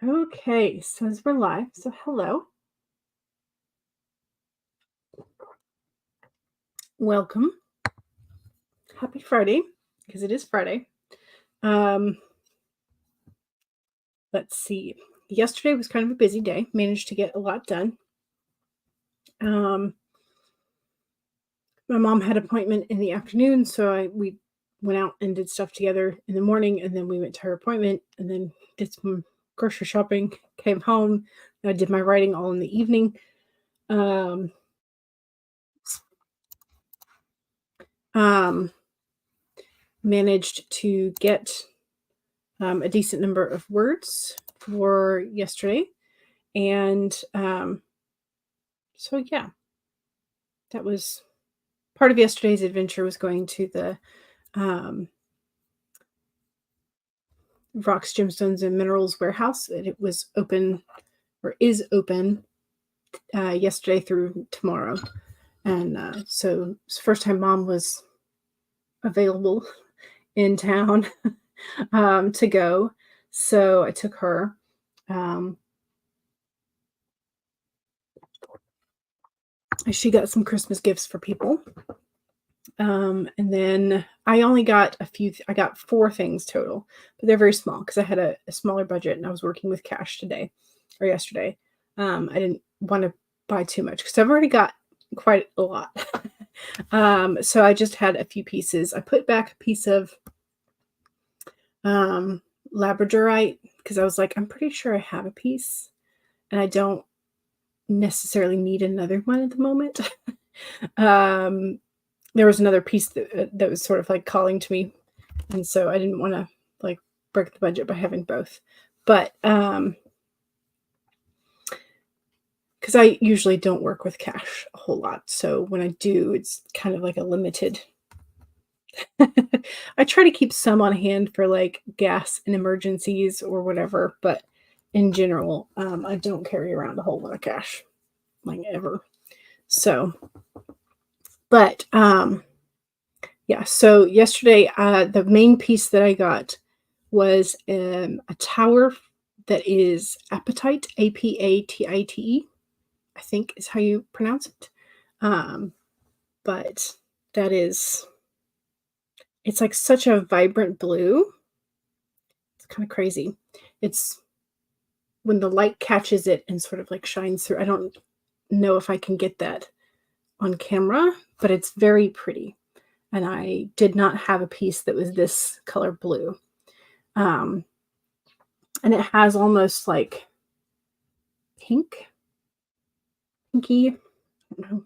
Okay, so as we're live, so hello, welcome, happy Friday, because it is Friday. Um, let's see. Yesterday was kind of a busy day. Managed to get a lot done. Um, my mom had an appointment in the afternoon, so we went out and did stuff together in the morning, and then we went to her appointment, and then did some grocery shopping. Came home. I did my writing all in the evening. Um, um, Managed to get a decent number of words for yesterday. And so, yeah, that was part of yesterday's adventure was going to the um, Rocks, Gemstones, and Minerals warehouse. It was open or is open yesterday through tomorrow. And so it's the first time mom was available in town to go. So I took her. Um, she got some Christmas gifts for people. And then I only got I got 4 things total, but they're very small because I had a smaller budget and I was working with cash today or yesterday. I didn't want to buy too much because I've already got quite a lot. So I just had a few pieces. I put back a piece of labradorite because I was like, I'm pretty sure I have a piece and I don't necessarily need another one at the moment. There was another piece that was sort of like calling to me, and so I didn't want to like break the budget by having both. But because I usually don't work with cash a whole lot, so when I do, it's kind of like a limited. I try to keep some on hand for like gas and emergencies or whatever, but in general, I don't carry around a whole lot of cash, like ever. So, but yeah, so yesterday, the main piece that I got was a tower that is apatite, Apatite, I think is how you pronounce it. Um, but that is, it's like such a vibrant blue. It's kind of crazy. It's when the light catches it and sort of like shines through. I don't know if I can get that on camera, but it's very pretty. And I did not have a piece that was this color blue. Um, and it has almost like pinky, I don't know,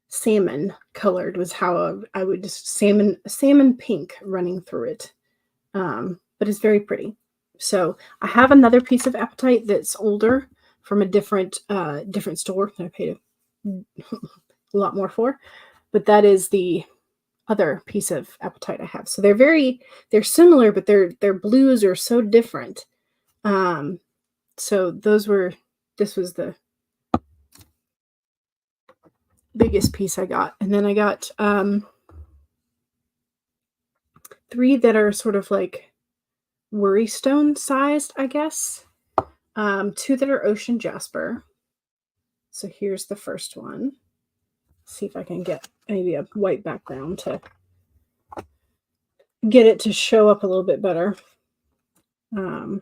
salmon colored was how I would just salmon pink running through it. But it's very pretty. So I have another piece of apatite that's older from a different store that I paid a lot more for, but that is the other piece of apatite I have. So they're similar, but their blues are so different. So this was the biggest piece I got. And then I got 3 that are sort of like worry stone sized, I guess. 2 that are ocean jasper. So here's the first one. See if I can get maybe a white background to get it to show up a little bit better. There's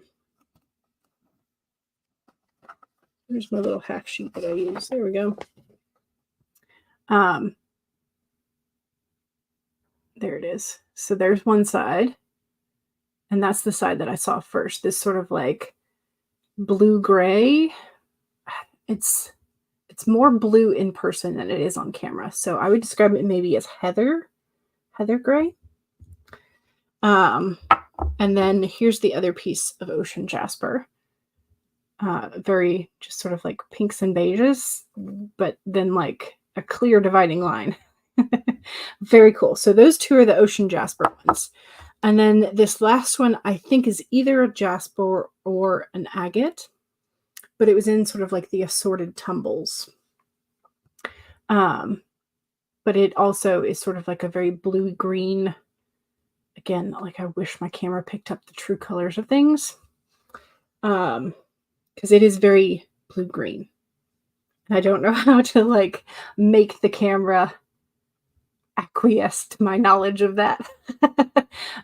my little half sheet that I use. There we go. There it is. So there's one side, and that's the side that I saw first. This sort of like blue-gray. It's more blue in person than it is on camera. So I would describe it maybe as heather gray. And then here's the other piece of ocean jasper. Very just sort of like pinks and beiges, but then like a clear dividing line. Very cool. So those 2 are the ocean jasper ones. And then this last one, I think, is either a jasper or an agate, but it was in sort of like the assorted tumbles. But it also is sort of like a very bluey green. Again, like I wish my camera picked up the true colors of things. because it is very blue-green. I don't know how to, like, make the camera acquiesce to my knowledge of that.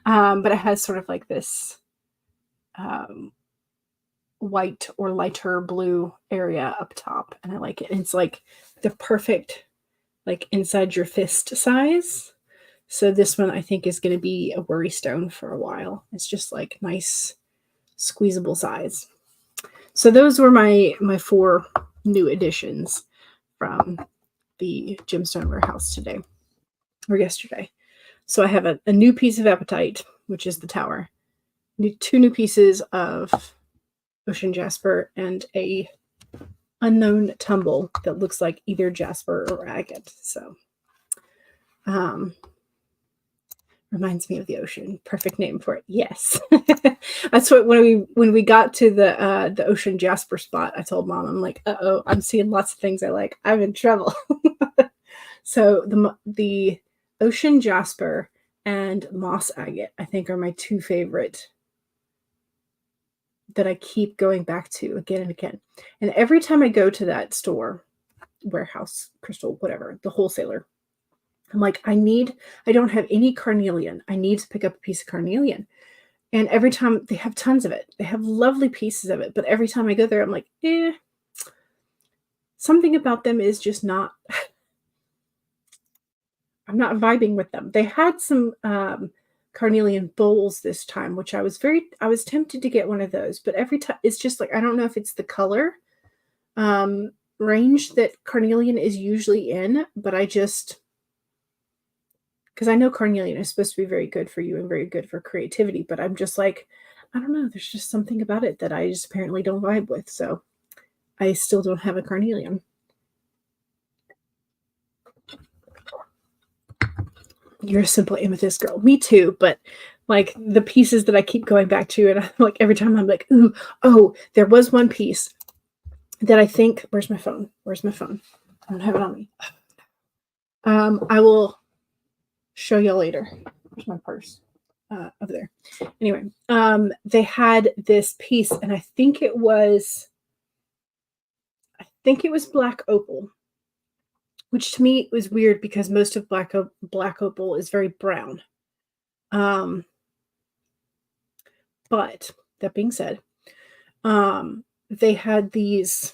But it has sort of like this, um, white or lighter blue area up top, and I like it. And it's, like, the perfect, like, inside your fist size. So this one I think is gonna be a worry stone for a while. It's just, like, nice squeezable size. So those were my 4 new additions from the gemstone warehouse today or yesterday. So I have a new piece of apatite, which is the tower, 2 new pieces of ocean jasper, and a unknown tumble that looks like either jasper or agate. So reminds me of the ocean. Perfect name for it. Yes. That's what when we got to the ocean jasper spot, I told Mom, I'm like, uh-oh, I'm seeing lots of things I like. I'm in trouble. So the ocean jasper and moss agate, I think, are my 2 favorite that I keep going back to again and again. And every time I go to that store, warehouse, crystal, whatever, the wholesaler, I'm like, I don't have any carnelian. I need to pick up a piece of carnelian. And every time they have tons of it, they have lovely pieces of it. But every time I go there, I'm like, something about them is just not, I'm not vibing with them. They had some carnelian bowls this time, which I was tempted to get one of those, but every time it's just like, I don't know if it's the color range that carnelian is usually in, but because I know carnelian is supposed to be very good for you and very good for creativity, but I'm just like, I don't know, there's just something about it that I just apparently don't vibe with. So I still don't have a carnelian. You're a simple amethyst girl. Me too, but like the pieces that I keep going back to, and I'm like, every time I'm like, ooh, oh, there was one piece that I think, where's my phone? Where's my phone? I don't have it on me. I will show you later. Where's my purse? Over there. Anyway, they had this piece, and I think it was black opal, which to me was weird because most of black opal is very brown. But that being said, they had these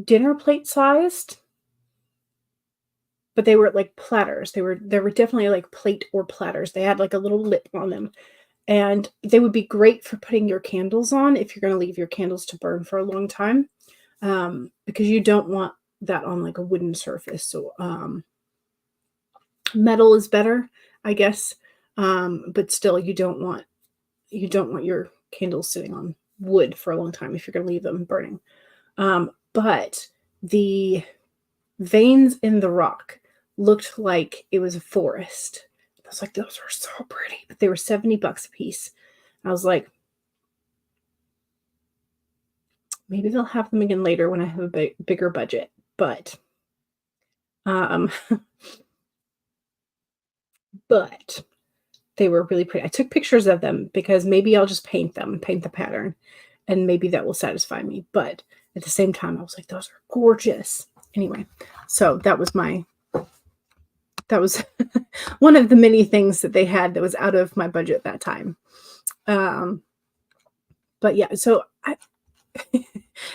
dinner plate sized, but they were like platters. They were definitely like plate or platters. They had like a little lip on them, and they would be great for putting your candles on if you're going to leave your candles to burn for a long time, because you don't want that on like a wooden surface. So metal is better, I guess, but still, you don't want your candles sitting on wood for a long time if you're going to leave them burning. But the veins in the rock looked like it was a forest. I was like, those are so pretty, but they were $70 a piece. I was like, maybe they'll have them again later when I have a bigger budget. But, but they were really pretty. I took pictures of them because maybe I'll just paint the pattern, and maybe that will satisfy me. But at the same time, I was like, those are gorgeous. Anyway, so that was one of the many things that they had that was out of my budget that time. But yeah, so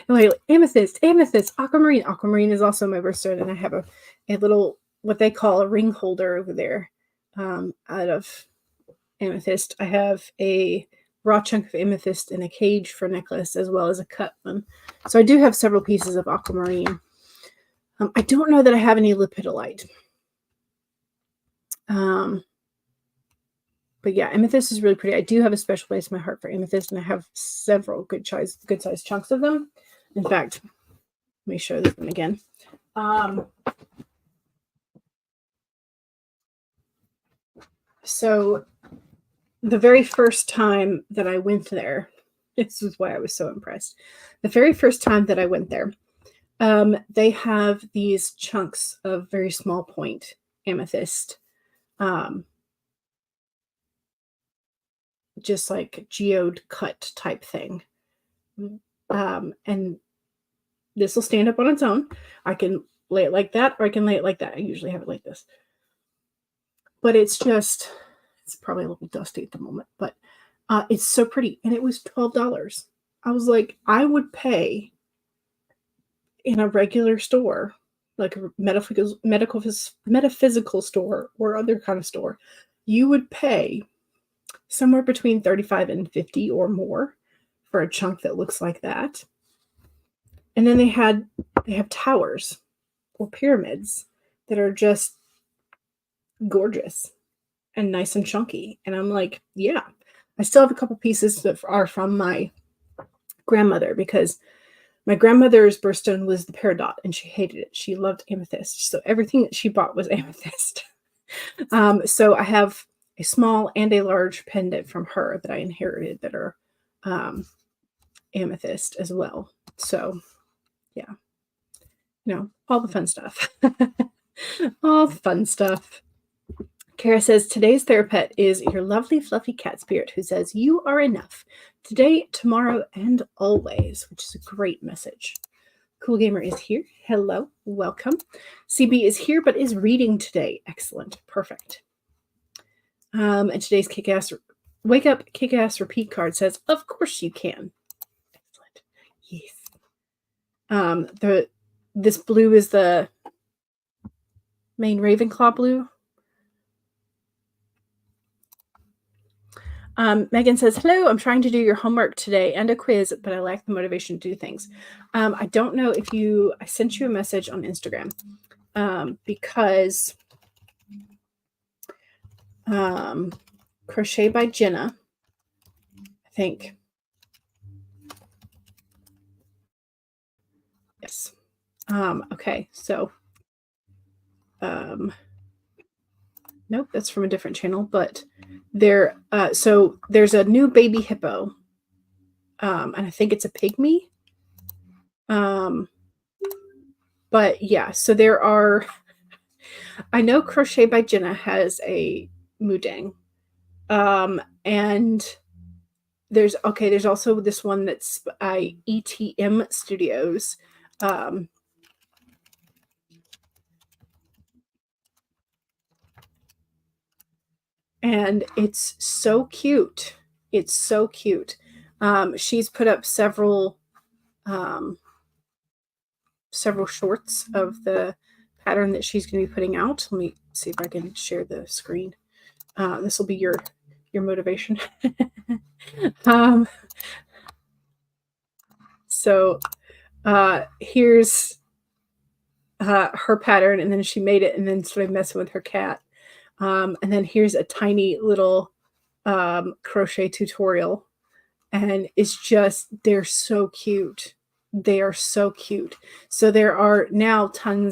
like amethyst, aquamarine. Aquamarine is also my birthstone, and I have a little, what they call a ring holder over there, out of amethyst. I have a raw chunk of amethyst in a cage for necklace, as well as a cut one. So I do have several pieces of aquamarine. I don't know that I have any lepidolite. But yeah, amethyst is really pretty. I do have a special place in my heart for amethyst, and I have several good sized chunks of them. In fact, let me show this one again. So the very first time that I went there, this is why I was so impressed. The very first time that I went there, they have these chunks of very small point amethyst just like geode cut type thing. And this will stand up on its own. I can lay it like that, or I can lay it like that. I usually have it like this. But it's probably a little dusty at the moment, but it's so pretty. And it was $12. I was like, I would pay in a regular store, like a metaphysical store or other kind of store, you would pay somewhere between 35 and 50 or more for a chunk that looks like that. And then they have towers or pyramids that are just gorgeous and nice and chunky. And I'm like, yeah. I still have a couple pieces that are from my grandmother, because my grandmother's birthstone was the peridot and she hated it. She loved amethyst. So everything that she bought was amethyst. So I have a small and a large pendant from her that I inherited that are amethyst as well. So yeah, all the fun stuff. All the fun stuff. Kara says, today's therapet is your lovely fluffy cat spirit who says, you are enough today, tomorrow, and always, which is a great message. Cool Gamer is here. Hello. Welcome. CB is here, but is reading today. Excellent. Perfect. And today's kick-ass wake up kick-ass repeat card says, of course you can. Excellent. Yes. This blue is the main Ravenclaw blue. Megan says, hello, I'm trying to do your homework today and a quiz, but I lack the motivation to do things. I don't know if I sent you a message on Instagram because Crochet by Jenna, I think. Yes. Okay, so nope, that's from a different channel, but so there's a new baby hippo, and I think it's a pygmy. But yeah, so there are, I know Crochet by Jenna has a Mudang, and there's also this one that's by ETM Studios, and it's so cute. It's so cute. She's put up several shorts of the pattern that she's going to be putting out. Let me see if I can share the screen. This will be your motivation. So here's her pattern, and then she made it and then started messing with her cat. And then here's a tiny little crochet tutorial, and it's just, they're so cute. They are so cute. So there are now going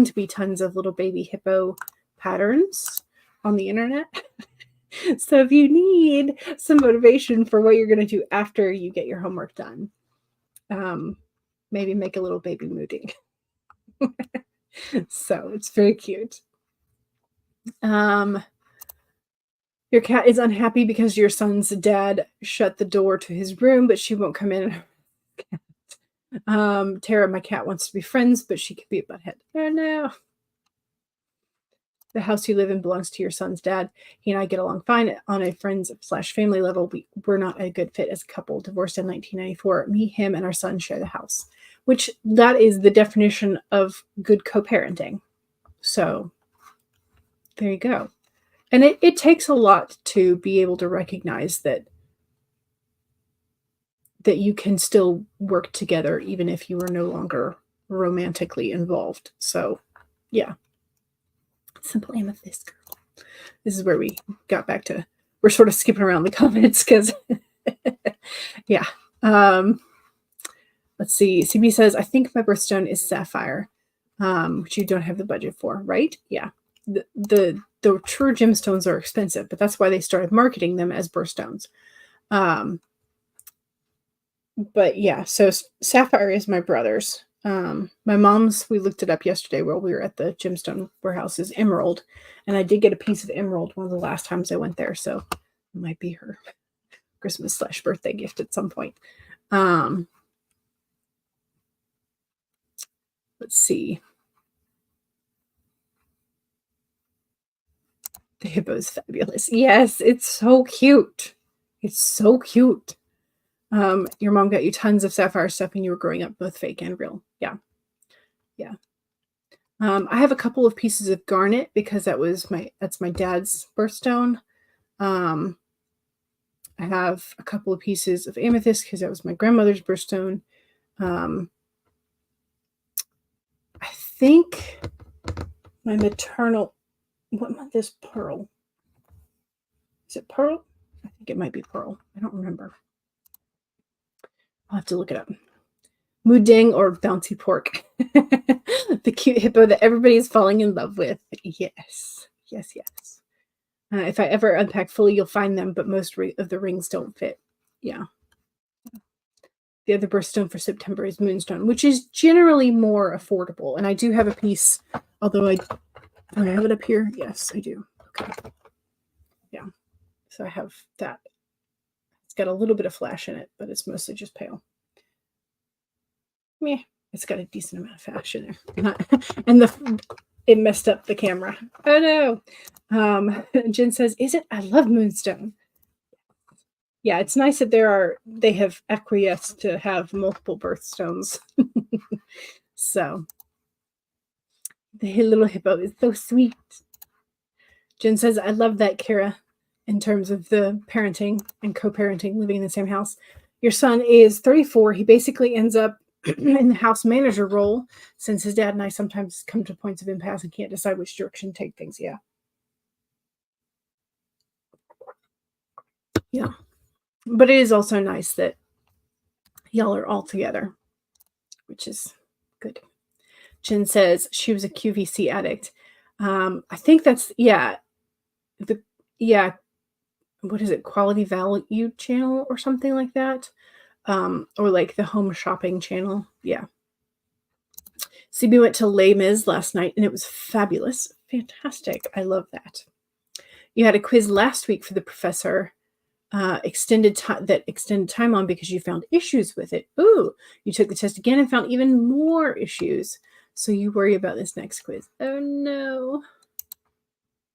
to be tons of little baby hippo patterns on the internet. So if you need some motivation for what you're going to do after you get your homework done, maybe make a little baby mooding. So it's very cute. Your cat is unhappy because your son's dad shut the door to his room, but she won't come in. Tara, my cat wants to be friends, but she could be a butthead. Oh no. The house you live in belongs to your son's dad. He and I get along fine on a friends/family level. We're not a good fit as a couple. Divorced in 1994. Me, him, and our son share the house, which that is the definition of good co-parenting. So there you go. And it takes a lot to be able to recognize that you can still work together even if you are no longer romantically involved. So yeah. Simple amethyst girl. This is where we got back to, we're sort of skipping around the comments because yeah. Let's see. CB says, I think my birthstone is sapphire, which you don't have the budget for, right? Yeah. The true gemstones are expensive, but that's why they started marketing them as birthstones. But yeah, so sapphire is my brother's. My mom's, we looked it up yesterday while we were at the gemstone warehouse, is emerald, and I did get a piece of emerald one of the last times I went there, so might be her Christmas/birthday gift at some point. Let's see. The hippo's fabulous. Yes, it's so cute. It's so cute. Your mom got you tons of sapphire stuff when you were growing up, both fake and real. Yeah. Yeah. I have a couple of pieces of garnet because that's my dad's birthstone. I have a couple of pieces of amethyst because that was my grandmother's birthstone. I think my maternal, what month is pearl? Is it pearl? I think it might be pearl. I don't remember. I'll have to look it up. Muding or bouncy pork. The cute hippo that everybody is falling in love with. Yes. Yes, yes. If I ever unpack fully, you'll find them, but most of the rings don't fit. Yeah. The other birthstone for September is Moonstone, which is generally more affordable. And I do have a piece, although do I have it up here? Yes, I do. Okay. Yeah. So I have that. It's got a little bit of flash in it, but it's mostly just pale. Meh. It's got a decent amount of flash in there. And it messed up the camera. Oh no. Jen says, is it? I love Moonstone. Yeah, it's nice that they have acquiesced to have multiple birthstones. So the little hippo is so sweet. Jen says, I love that, Kara, in terms of the parenting and co-parenting, living in the same house. Your son is 34. He basically ends up in the house manager role since his dad and I sometimes come to points of impasse and can't decide which direction to take things. Yeah. Yeah. But it is also nice that y'all are all together, which is good. Jen says she was a QVC addict. I think that's, what is it? Quality Value Channel or something like that. Or like the home shopping channel. Yeah. CB went to Les Mis last night and it was fabulous. Fantastic. I love that. You had a quiz last week for the professor. Extended time on because you found issues with it. Ooh, you took the test again and found even more issues. So you worry about this next quiz. Oh no.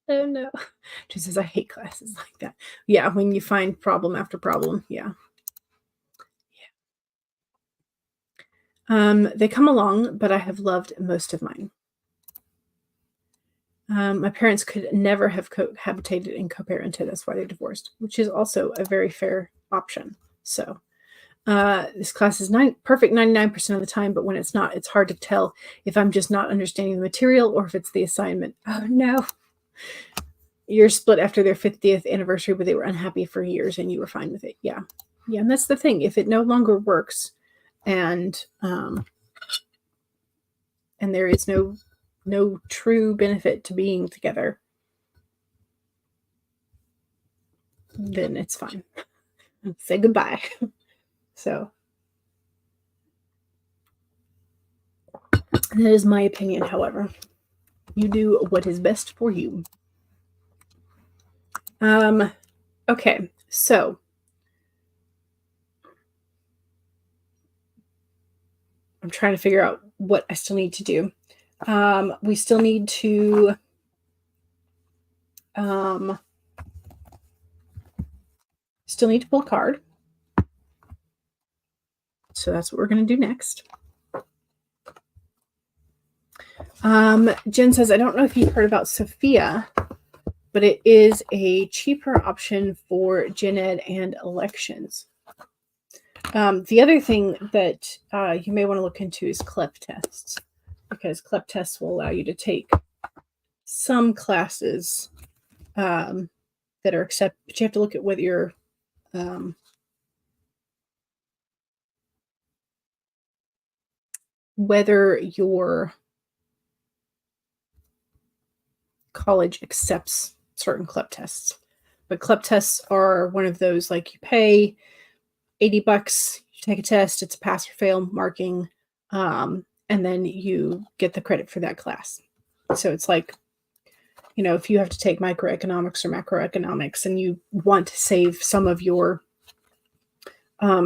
Oh no. She says, I hate classes like that. Yeah, when you find problem after problem. Yeah. They come along, but I have loved most of mine. My parents could never have cohabitated and co-parented. That's why they divorced, which is also a very fair option. So this class is perfect 99% of the time, but when it's not, it's hard to tell if I'm just not understanding the material or if it's the assignment. Oh, no. You're split after their 50th anniversary, but they were unhappy for years and you were fine with it. Yeah. Yeah, and that's the thing. If it no longer works and there is no true benefit to being together, then it's fine. Say goodbye. So that is my opinion, however. You do what is best for you. Okay, so I'm trying to figure out what I still need to do. We still need to pull a card. So that's what we're going to do next. Jen says, I don't know if you've heard about Sophia, but it is a cheaper option for gen ed and elections. The other thing that you may want to look into is CLEP tests, because CLEP tests will allow you to take some classes that are accepted, but you have to look at whether you're whether your college accepts certain CLEP tests. But CLEP tests are one of those, like, you pay $80, you take a test, it's a pass or fail marking, and then you get the credit for that class. So it's like if you have to take microeconomics or macroeconomics and you want to save some of your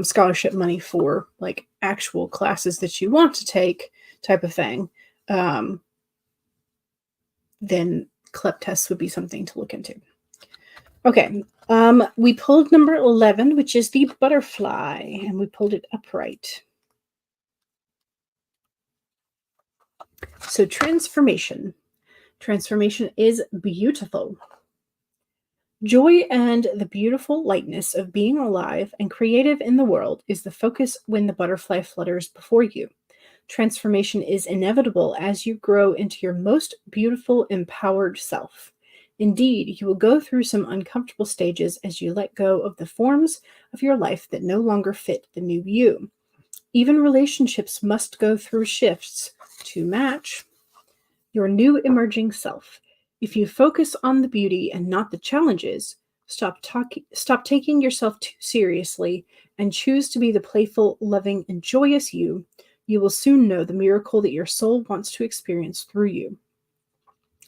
scholarship money for like actual classes that you want to take type of thing, then CLEP tests would be something to look into. Okay, we pulled number 11, which is the butterfly, and we pulled it upright. So transformation. Transformation is beautiful. Joy and the beautiful lightness of being alive and creative in the world is the focus when the butterfly flutters before you. Transformation is inevitable as you grow into your most beautiful, empowered self. Indeed, you will go through some uncomfortable stages as you let go of the forms of your life that no longer fit the new you. Even relationships must go through shifts to match your new emerging self. If you focus on the beauty and not the challenges, stop taking yourself too seriously and choose to be the playful, loving, and joyous you will soon know the miracle that your soul wants to experience through you.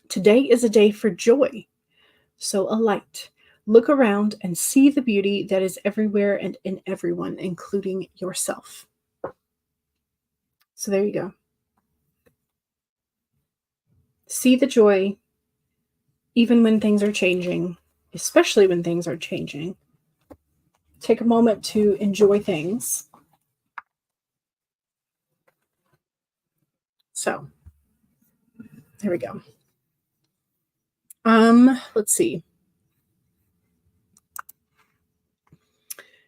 Today is a day for joy, so alight. Look around and see the beauty that is everywhere and in everyone, including yourself. So there you go. See the joy, even when things are changing, especially when things are changing. Take a moment to enjoy things. So, there we go. Let's see.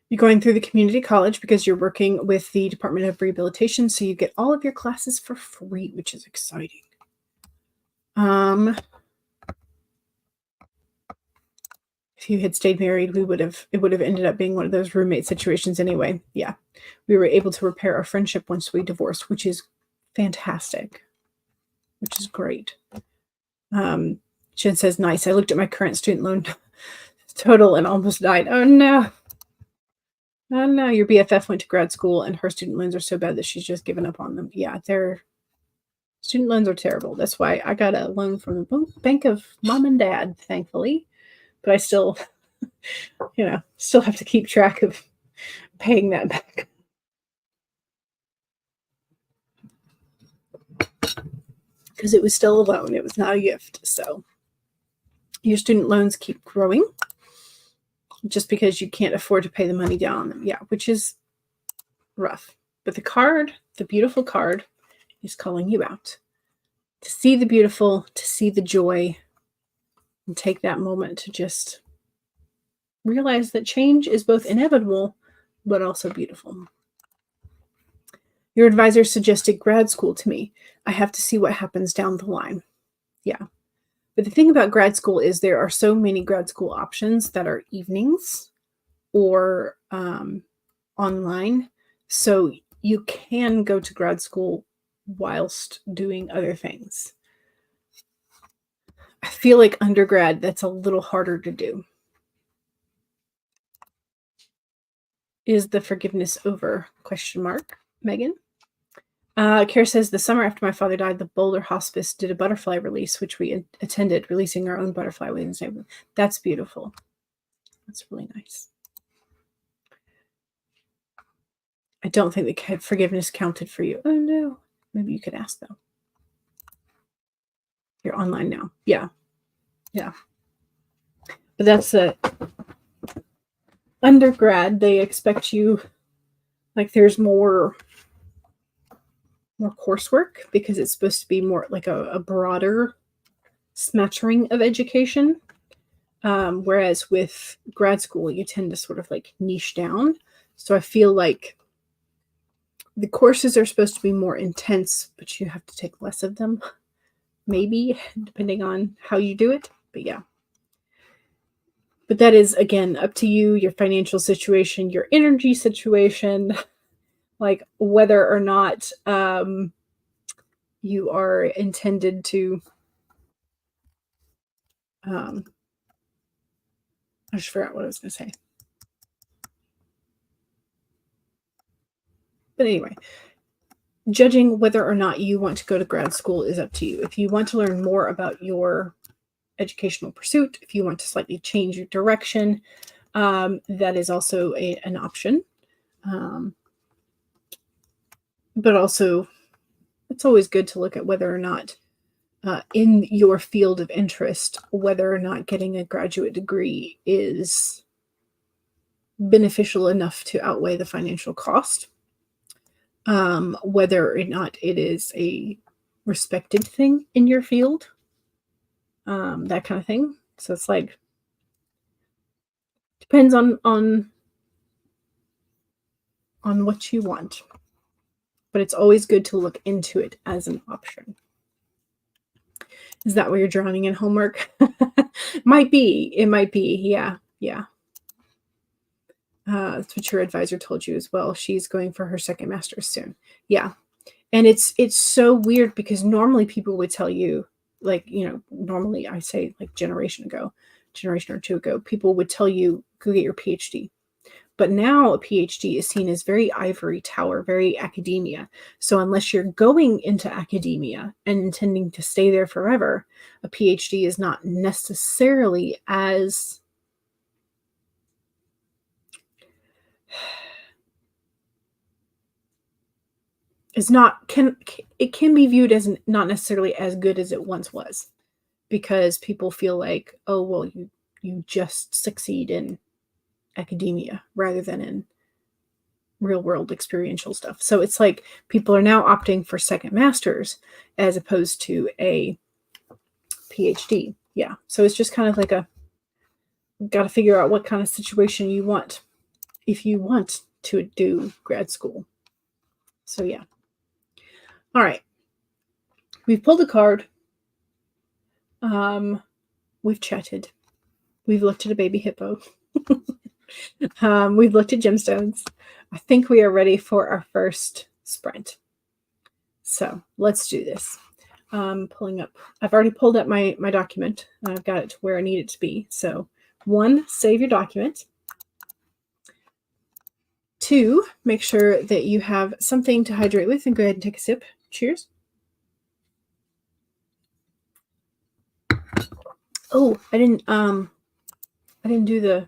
You're going through the community college because you're working with the Department of Rehabilitation, so you get all of your classes for free, which is exciting. If you had stayed married, it would have ended up being one of those roommate situations anyway. Yeah. We were able to repair our friendship once we divorced, which is fantastic, which is great. Jen says, nice. I looked at my current student loan total and almost died. Oh no. Oh no, your BFF went to grad school and her student loans are so bad that she's just given up on them. Yeah, their student loans are terrible. That's why I got a loan from the bank of mom and dad, thankfully. But I still, still have to keep track of paying that back. Because it was still a loan. It was not a gift. So your student loans keep growing just because you can't afford to pay the money down on them. Yeah, which is rough. But the card, the beautiful card, is calling you out to see the beautiful, to see the joy, and take that moment to just realize that change is both inevitable but also beautiful. Your advisor suggested grad school to me. I have to see what happens down the line. Yeah. But the thing about grad school is there are so many grad school options that are evenings or online. So you can go to grad school whilst doing other things. I feel like undergrad, that's a little harder to do. Is the forgiveness over? Question mark. Megan? Kara says, the summer after my father died, the Boulder Hospice did a butterfly release, which we attended, releasing our own butterfly Wednesday. That's beautiful. That's really nice. I don't think the forgiveness counted for you. Oh, no. Maybe you could ask, though. You're online now. Yeah. Yeah. But that's undergrad. They expect you, like, there's more coursework because it's supposed to be more like a broader smattering of education. Whereas with grad school, you tend to sort of like niche down. So I feel like the courses are supposed to be more intense, but you have to take less of them, maybe, depending on how you do it. But yeah. But that is, again, up to you, your financial situation, your energy situation, like whether or not you are intended to I just forgot what I was going to say. But anyway, judging whether or not you want to go to grad school is up to you. If you want to learn more about your educational pursuit, if you want to slightly change your direction, that is also an option. But also, it's always good to look at whether or not, in your field of interest, whether or not getting a graduate degree is beneficial enough to outweigh the financial cost, whether or not it is a respected thing in your field, that kind of thing. So it's like, depends on what you want, but it's always good to look into it as an option. Is that where you're drowning in homework? Might be. It might be. Yeah. Yeah. That's what your advisor told you as well. She's going for her second master's soon. Yeah. And it's so weird because normally people would tell you, like, normally I say like generation or two ago, people would tell you, go get your PhD. But now a PhD is seen as very ivory tower, very academia. So unless you're going into academia and intending to stay there forever, a PhD is not necessarily as it can be viewed as not necessarily as good as it once was, because people feel like, oh, well, you just succeed in academia rather than in real world experiential stuff. So it's like people are now opting for second masters as opposed to a PhD. Yeah. So it's just kind of like got to figure out what kind of situation you want if you want to do grad school. So yeah. All right. We've pulled a card. We've chatted. We've looked at a baby hippo. We've looked at gemstones. I think we are ready for our first sprint. So let's do this. Pulling up. I've already pulled up my document. I've got it to where I need it to be. So 1, save your document. 2, make sure that you have something to hydrate with, and go ahead and take a sip. Cheers. Oh, I didn't do the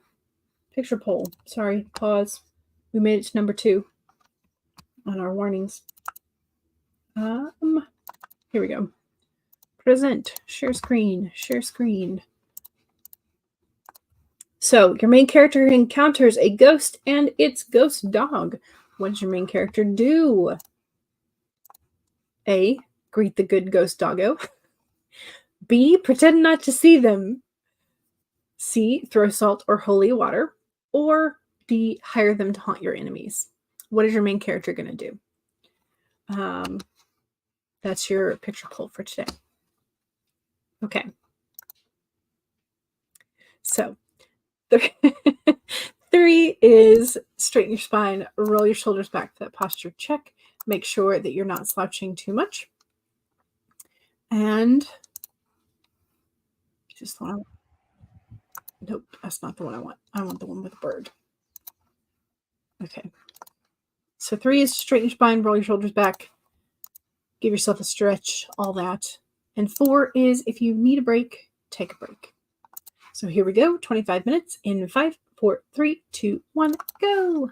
picture poll. Sorry, pause. We made it to number 2 on our warnings. Here we go. Present, share screen, share screen. So your main character encounters a ghost and its ghost dog. What does your main character do? A, greet the good ghost doggo. B, pretend not to see them. C, throw salt or holy water. Or D, hire them to haunt your enemies. What is your main character going to do? That's your picture pull for today. Okay. So 3 is straighten your spine, roll your shoulders back for that posture check. Make sure that you're not slouching too much. And just the one I want. Nope, that's not the one I want. I want the one with the bird. Okay. So 3 is straighten your spine, roll your shoulders back, give yourself a stretch, all that. And 4 is if you need a break, take a break. So here we go, 25 minutes in 5, 4, 3, 2, 1, go.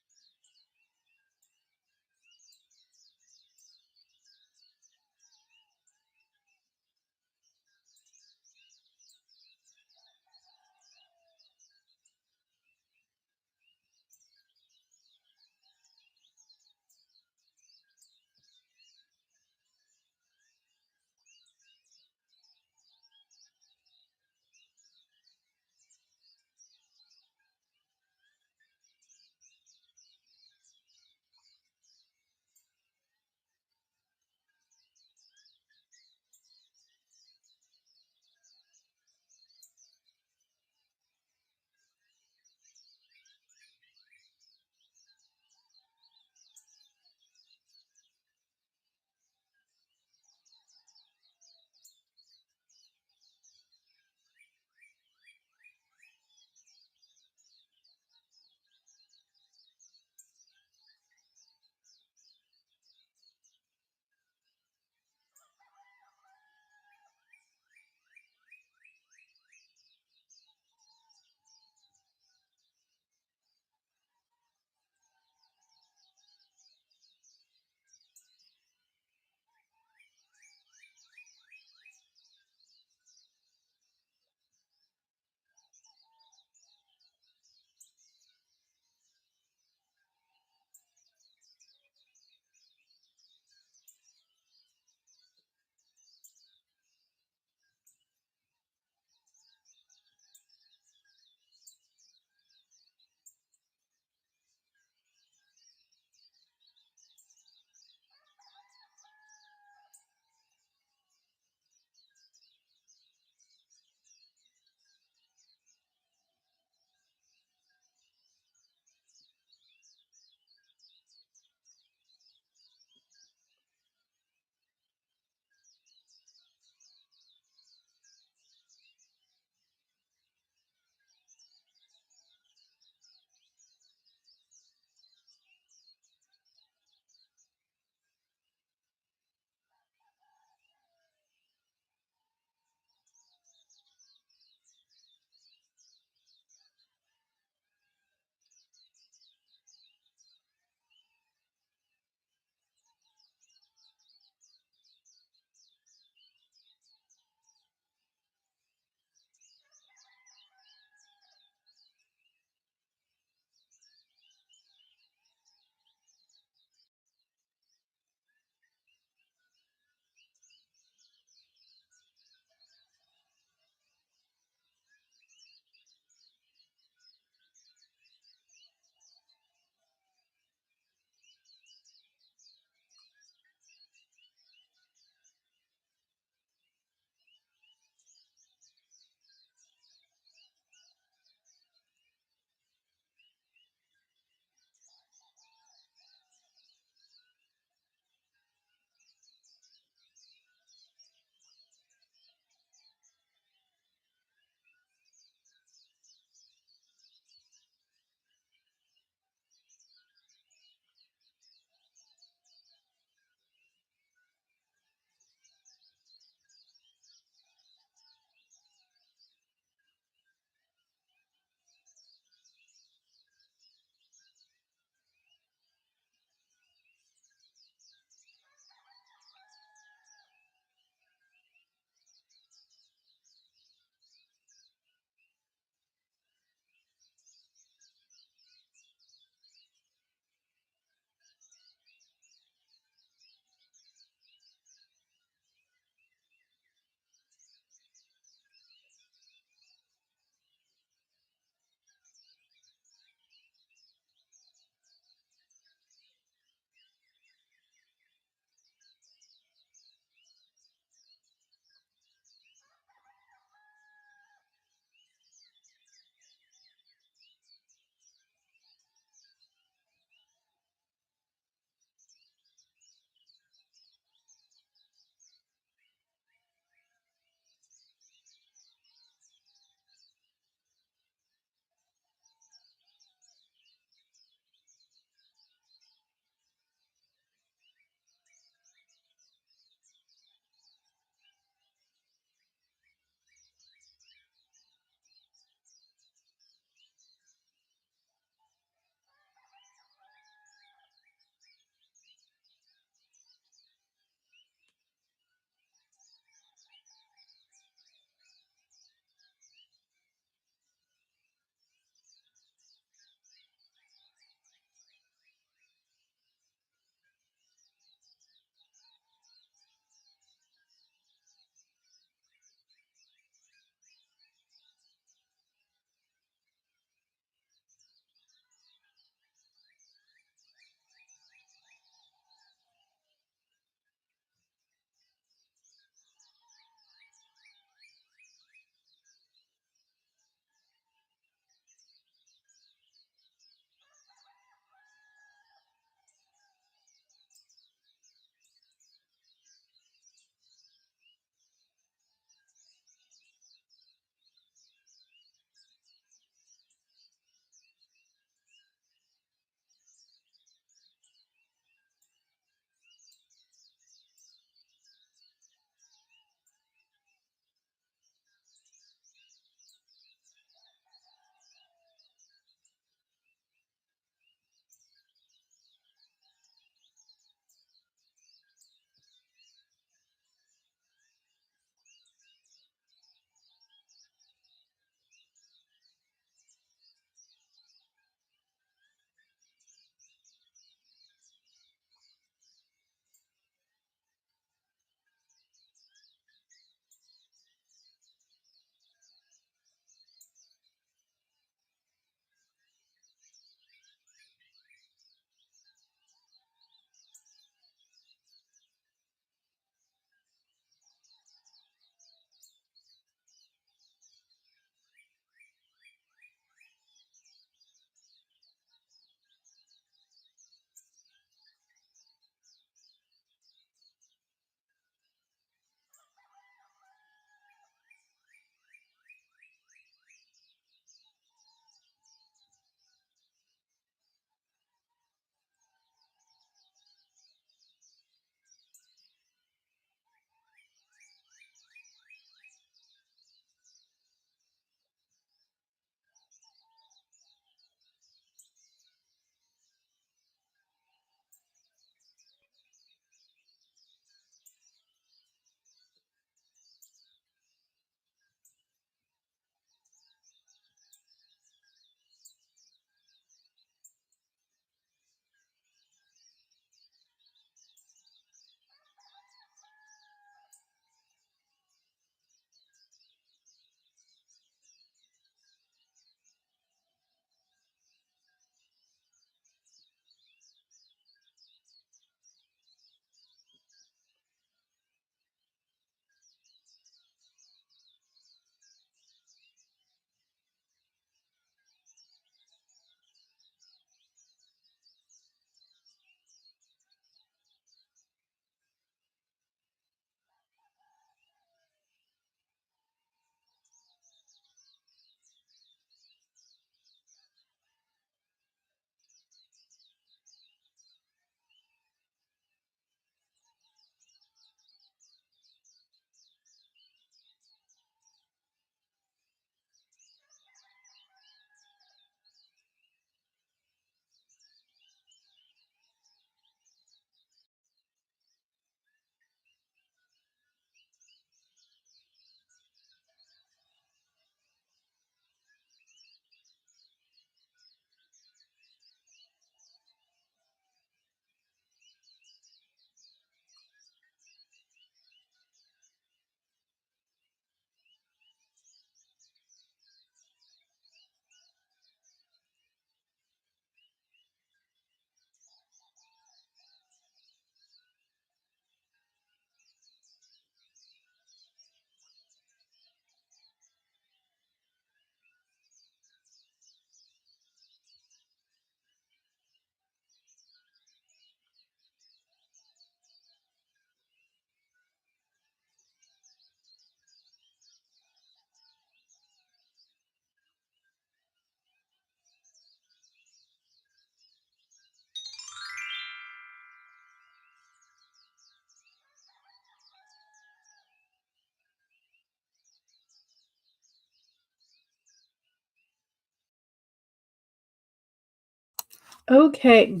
Okay.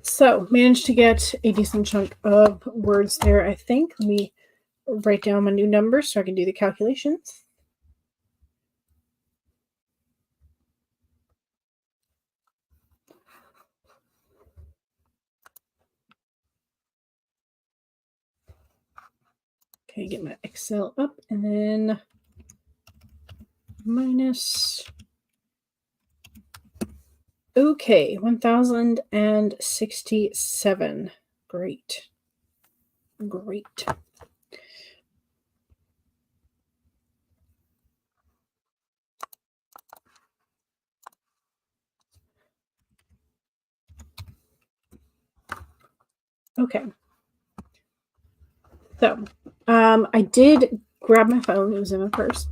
So, managed to get a decent chunk of words there, I think. Let me write down my new numbers so I can do the calculations. Okay, get my Excel up and then minus. Okay, 1067. Great. Great. Okay. So, I did grab my phone. It was in my purse.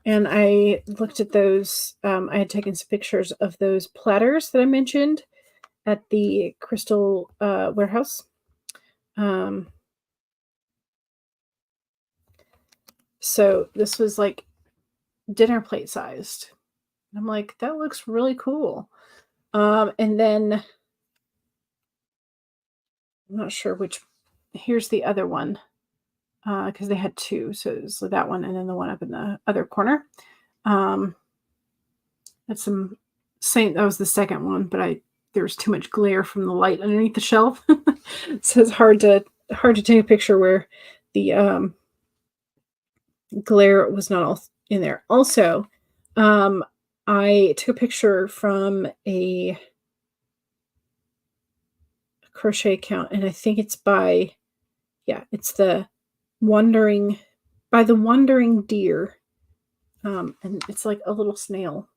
And I looked at those. I had taken some pictures of those platters that I mentioned at the Crystal warehouse. So this was like dinner plate sized. I'm like, that looks really cool. And then I'm not sure which. Here's the other one because they had two. So that one and then the one up in the other corner. That's some same. That was the second one, but there was too much glare from the light underneath the shelf, so it's hard to take a picture where the glare was not all in there. Also, I took a picture from a crochet account, and I think it's it's the Wandering Deer, and it's like a little snail,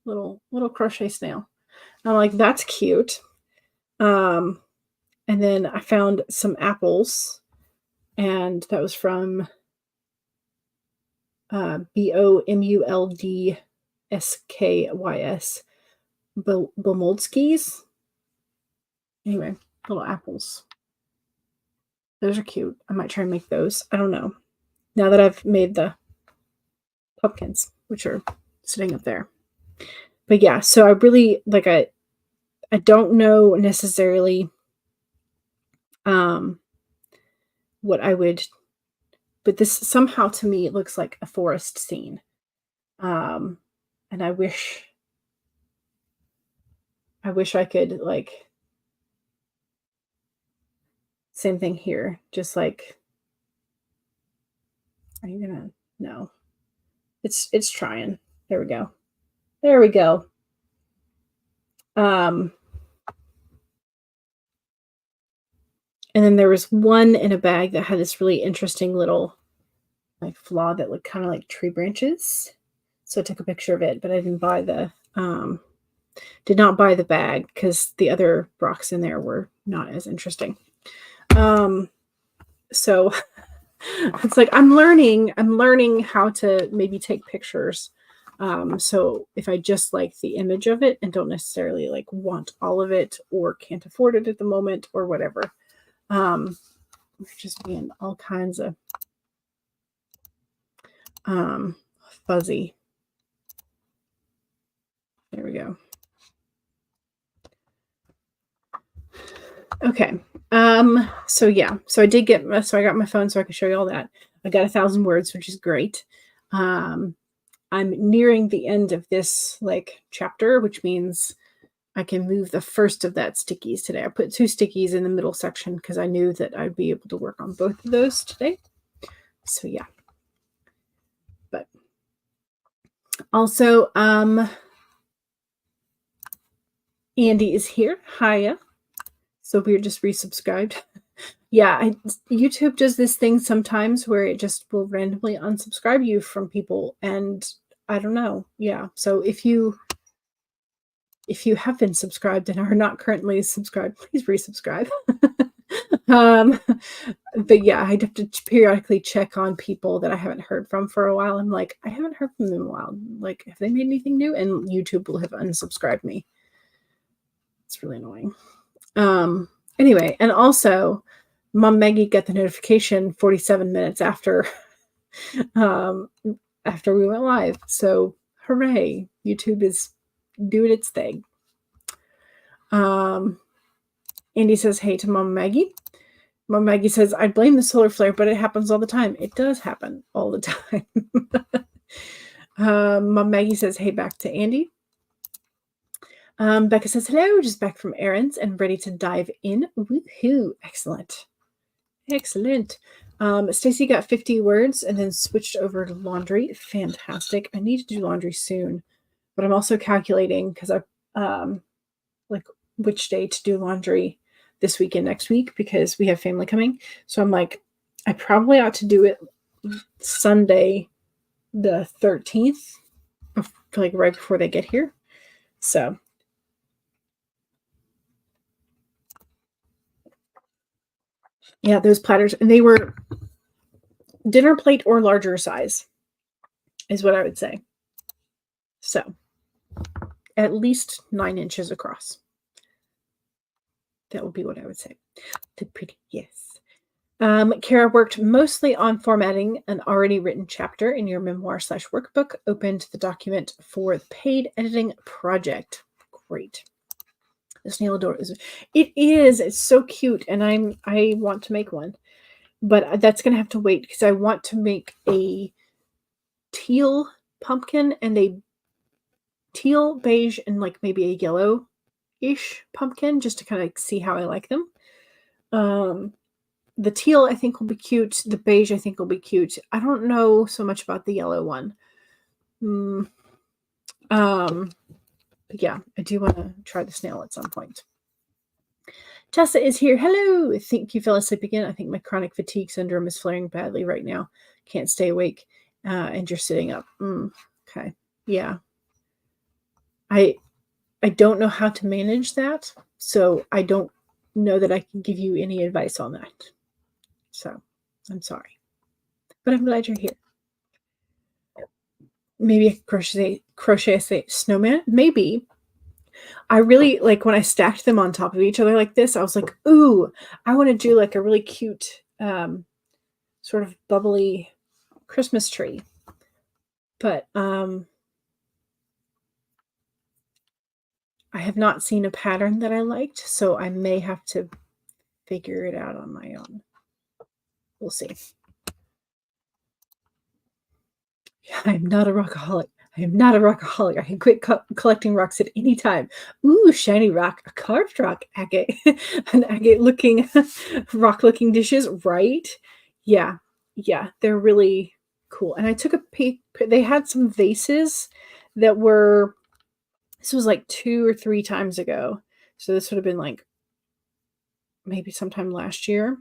little crochet snail. And I'm like, that's cute. And then I found some apples, and that was from BOMULDSKYS, Bomolskis. Anyway, little apples. Those are cute. I might try and make those. I don't know. Now that I've made the pumpkins, which are sitting up there. But yeah, so I really like I don't know necessarily what I would, but this somehow to me it looks like a forest scene. And I wish I could like same thing here. Just like, are you gonna no. It's trying. There we go. There we go. And then there was one in a bag that had this really interesting little like flaw that looked kind of like tree branches. So I took a picture of it, but I didn't buy the bag because the other rocks in there were not as interesting. So it's like I'm learning how to maybe take pictures. So if I just like the image of it and don't necessarily like want all of it or can't afford it at the moment or whatever, just being all kinds of fuzzy. There we go. Okay. So yeah, so I got my phone so I can show you all that. I got 1,000 words, which is great. I'm nearing the end of this like chapter, which means I can move the first of that stickies today. I put 2 stickies in the middle section because I knew that I'd be able to work on both of those today. So yeah. But also, Andy is here. Hiya. So we're just resubscribed. Yeah, YouTube does this thing sometimes where it just will randomly unsubscribe you from people, and I don't know. Yeah, so if you have been subscribed and are not currently subscribed, please resubscribe. But yeah, I'd have to periodically check on people that I haven't heard from for a while. I'm like, I haven't heard from them in a while. Like, have they made anything new? And YouTube will have unsubscribed me. It's really annoying. Anyway, and also Mom Maggie got the notification 47 minutes after we went live. So hooray, YouTube is doing its thing. Andy says, hey to Mom Maggie. Mom Maggie says, I blame the solar flare, but it happens all the time. It does happen all the time. Mom Maggie says, hey, back to Andy. Becca says, hello, just back from errands and ready to dive in. Woohoo. Excellent. Excellent. Stacy got 50 words and then switched over to laundry. Fantastic. I need to do laundry soon, but I'm also calculating because I like which day to do laundry this week and next week because we have family coming. So I'm like, I probably ought to do it Sunday the 13th, like right before they get here. So yeah, those platters, and they were dinner plate or larger size is what I would say. So at least 9 inches across. That would be what I would say. The pretty, yes. Kara worked mostly on formatting an already written chapter in your memoir/workbook. Opened the document for the paid editing project. Great. The snail door is. It is. It's so cute, and I want to make one, but that's gonna have to wait because I want to make a teal pumpkin and a teal beige and like maybe a yellow-ish pumpkin just to kind of see how I like them. The teal I think will be cute. The beige I think will be cute. I don't know so much about the yellow one. But yeah, I do want to try the snail at some point. Tessa is here. Hello. I think you fell asleep again. I think my chronic fatigue syndrome is flaring badly right now. Can't stay awake. And you're sitting up. Okay. Yeah. I don't know how to manage that. So I don't know that I can give you any advice on that. So I'm sorry. But I'm glad you're here. Maybe I could crochet a snowman. Maybe. I really like when I stacked them on top of each other like this, I was like, ooh, I want to do like a really cute sort of bubbly Christmas tree. But I have not seen a pattern that I liked, so I may have to figure it out on my own. We'll see. I'm not a rockaholic. I am not a rockaholic. I can quit collecting rocks at any time. Ooh, shiny rock, a carved rock, agate, an agate-looking, rock-looking dishes, right? Yeah, they're really cool. And I took a peek. They had some vases that were. This was like 2 or 3 times ago, so this would have been like maybe sometime last year.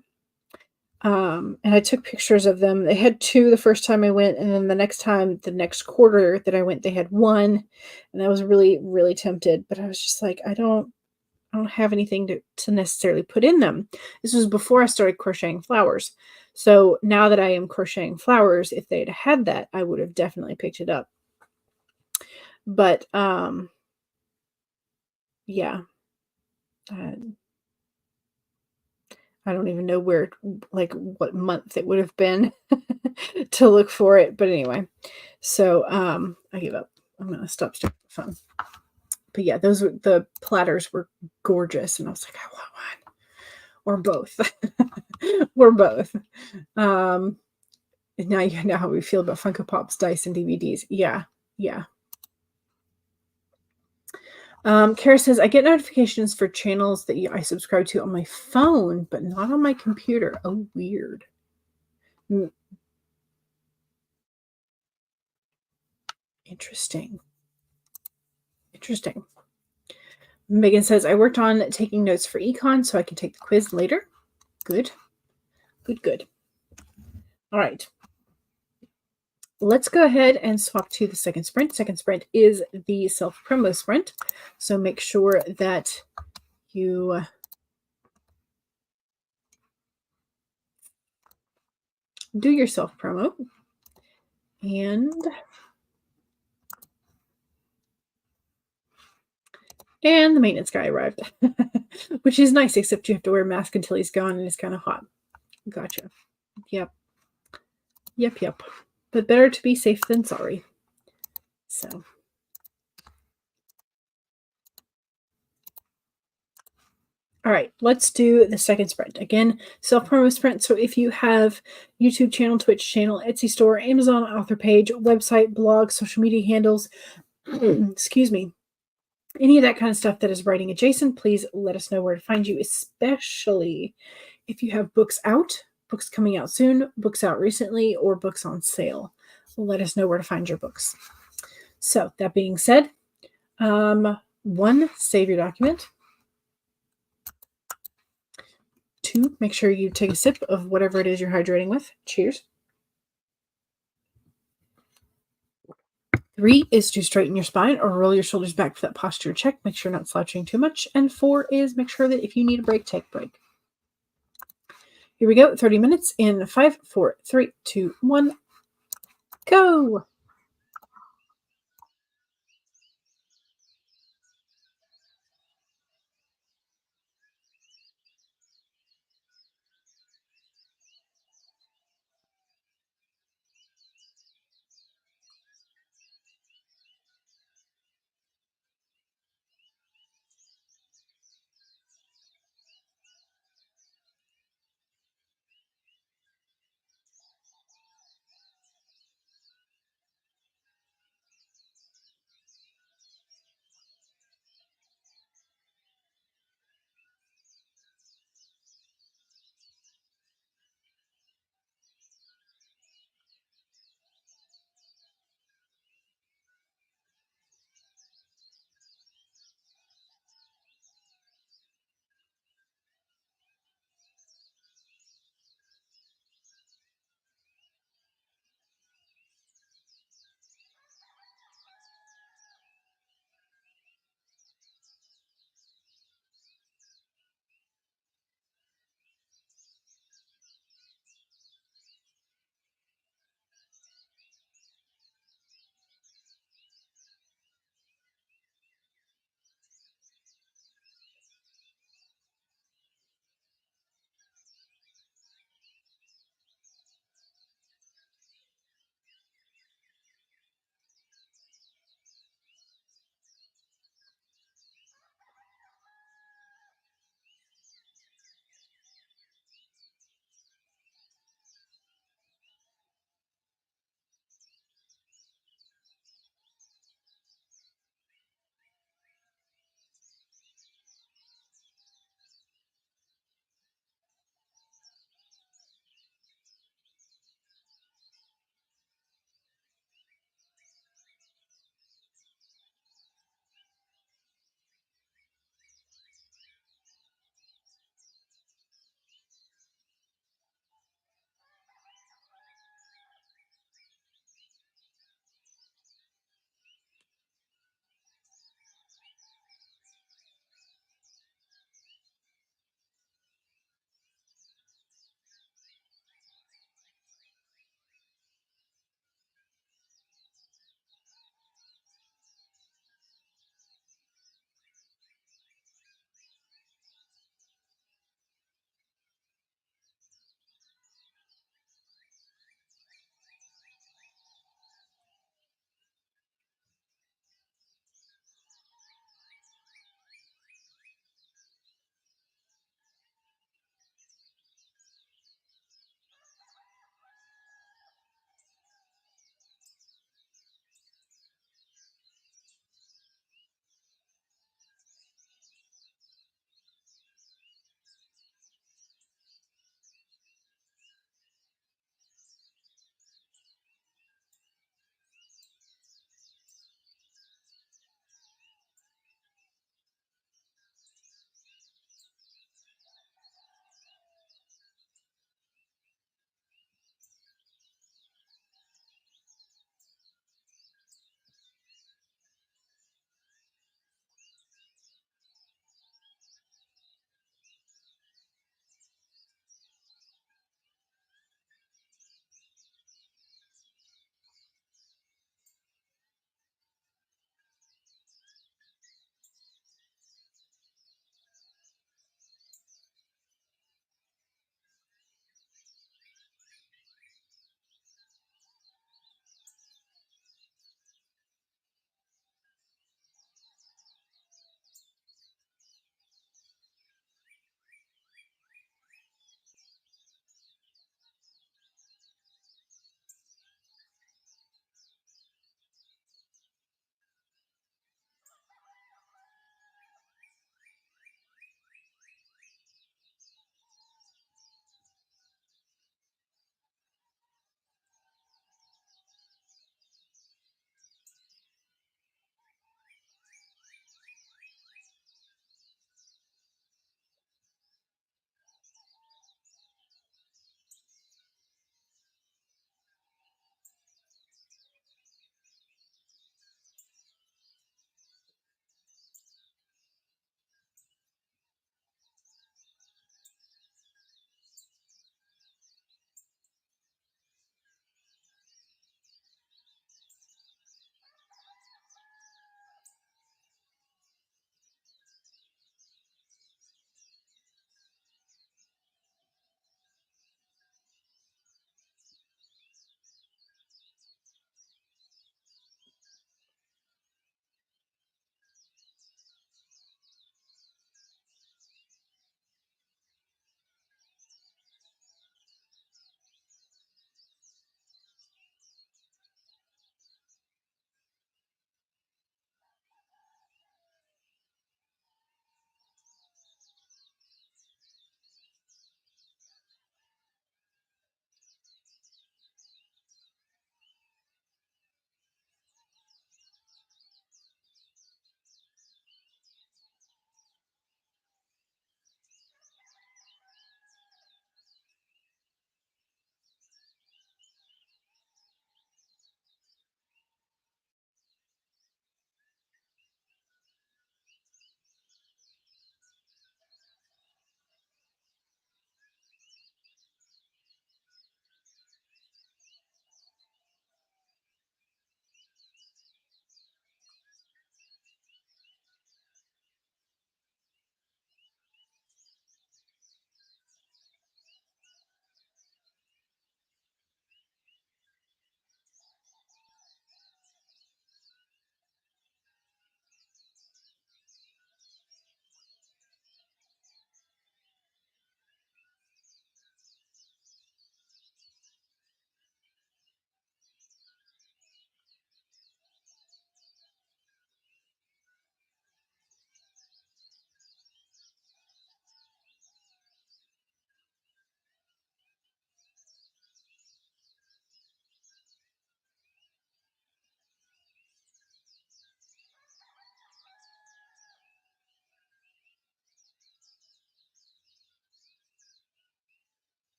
And I took pictures of them. They had 2 the first time I went, and then the next quarter that I went, they had 1, and I was really, really tempted. But I was just like, I don't have anything to necessarily put in them. This was before I started crocheting flowers. So now that I am crocheting flowers, if they'd had that, I would have definitely picked it up. But yeah. I don't even know where, like, what month it would have been to look for it. But anyway, so I give up. I'm going to stop the phone. But yeah, the platters were gorgeous. And I was like, I want one. Or both. Or both. Now you know how we feel about Funko Pops, dice, and DVDs. Yeah. Kara says, I get notifications for channels that I subscribe to on my phone, but not on my computer. Oh, weird. Interesting. Megan says, I worked on taking notes for econ so I can take the quiz later. Good. All right. Let's go ahead and swap to the second sprint. Second sprint is the self-promo sprint. So make sure that you do your self-promo. And the maintenance guy arrived, which is nice, except you have to wear a mask until he's gone and it's kind of hot. Gotcha. Yep. But better to be safe than sorry. So. All right, let's do the second sprint. Again, self-promo sprint. So if you have YouTube channel, Twitch channel, Etsy store, Amazon author page, website, blog, social media handles, excuse me, any of that kind of stuff that is writing adjacent, please let us know where to find you, especially if you have books out, books coming out soon, books out recently, or books on sale. Let us know where to find your books. So that being said, 1, save your document. 2, make sure you take a sip of whatever it is you're hydrating with. Cheers. 3 is to straighten your spine or roll your shoulders back for that posture check. Make sure you're not slouching too much. And 4 is make sure that if you need a break, take a break. Here we go. 30 minutes in 5, 4, 3, 2, 1, go.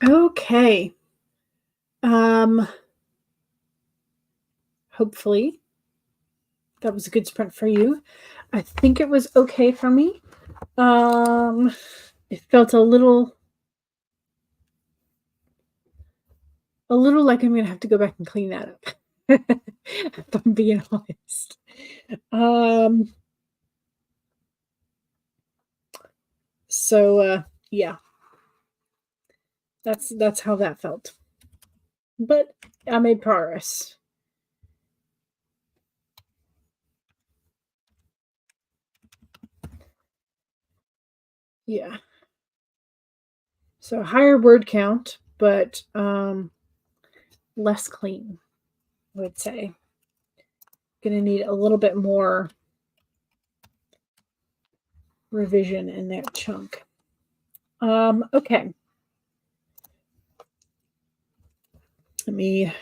Okay. Hopefully that was a good sprint for you. I think it was okay for me. It felt a little like I'm gonna have to go back and clean that up. If I'm being honest. So yeah, that's how that felt. But I made progress. Yeah. So higher word count, but less clean, I would say. Gonna need a little bit more revision in that chunk. Okay. Let me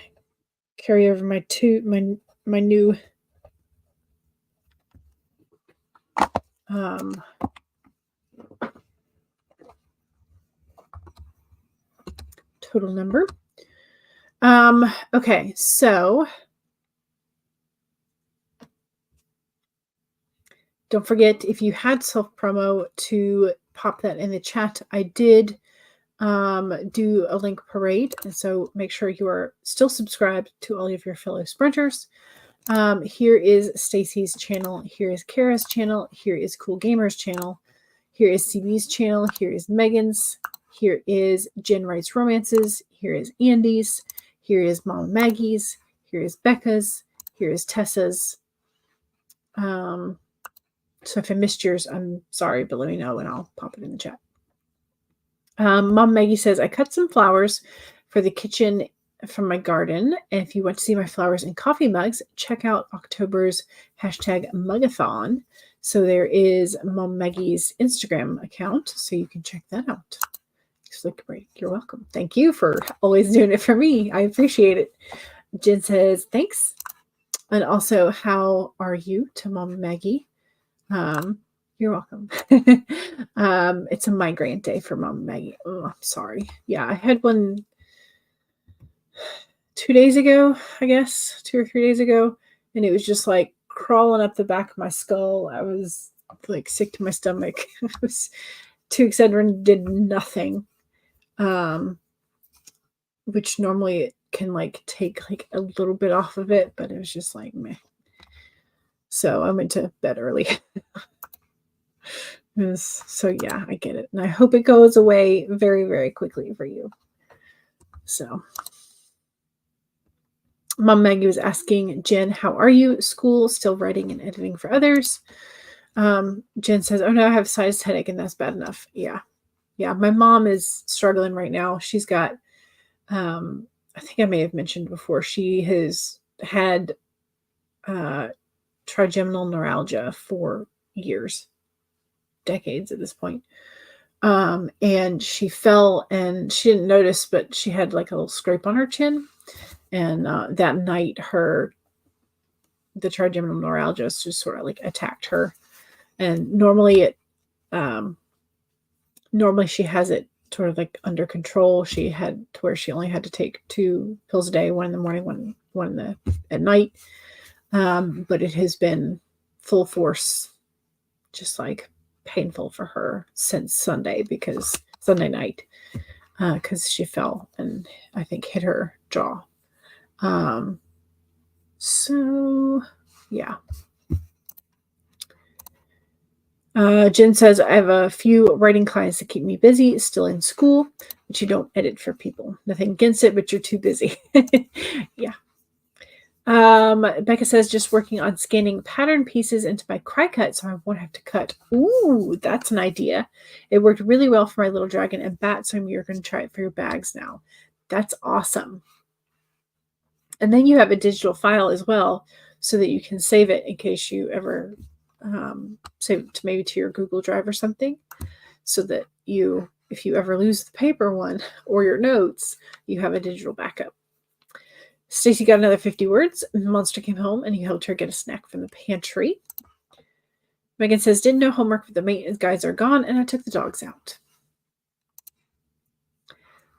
carry over my new total number. Okay, so don't forget, if you had self-promo, to pop that in the chat. I did do a link parade, and so make sure you are still subscribed to all of your fellow sprinters. Here is Stacy's channel. Here is Kara's channel. Here is Cool Gamer's channel. Here is CB's channel. Here is Megan's. Here is Jen Writes Romances. Here is Andy's. Here is Mom Maggie's. Here is Becca's. Here is Tessa's. So if I missed yours, I'm sorry, but let me know and I'll pop it in the chat. Mom Maggie says, I cut some flowers for the kitchen from my garden. And if you want to see my flowers in coffee mugs, check out October's #Mugathon. So there is Mom Maggie's Instagram account, so you can check that out. Slick break. You're welcome. Thank you for always doing it for me. I appreciate it. Jen says, thanks. And also, how are you to Mom Maggie? You're welcome. It's a migraine day for Mom Maggie. Oh, I'm sorry. Yeah, I had one 2 days ago, I guess, 2 or 3 days ago, and it was just like crawling up the back of my skull. I was like sick to my stomach. It was too Excedrin did nothing. Which normally it can like take like a little bit off of it, but it was just like meh. So I went to bed early. So yeah, I get it. And I hope it goes away very, very quickly for you. So Mom Maggie was asking Jen, how are you? School, still writing and editing for others. Jen says, oh no, I have sinus headache and that's bad enough. Yeah. Yeah. My mom is struggling right now. She's got, I think I may have mentioned before, she has had trigeminal neuralgia for years, decades at this point. And she fell and she didn't notice, but she had like a little scrape on her chin. And that night, the trigeminal neuralgia just sort of like attacked her. And normally she has it sort of like under control. She had to where she only had to take 2 pills a day, one in the morning, one at night. But it has been full force, just like painful for her since Sunday night, because she fell and I think hit her jaw. So yeah. Jen says, I have a few writing clients that keep me busy, still in school, but you don't edit for people. Nothing against it, but you're too busy. Yeah. Becca says, just working on scanning pattern pieces into my cry cut so I won't have to cut. Ooh, that's an idea. It worked really well for my little dragon and bat, so you're going to try it for your bags now. That's awesome. And then you have a digital file as well so that you can save it in case you ever save it maybe to your Google Drive or something, so that if you ever lose the paper one or your notes, you have a digital backup. Stacy got another 50 words. Monster came home and he helped her get a snack from the pantry. Megan says, didn't know homework, but the maintenance guys are gone and I took the dogs out.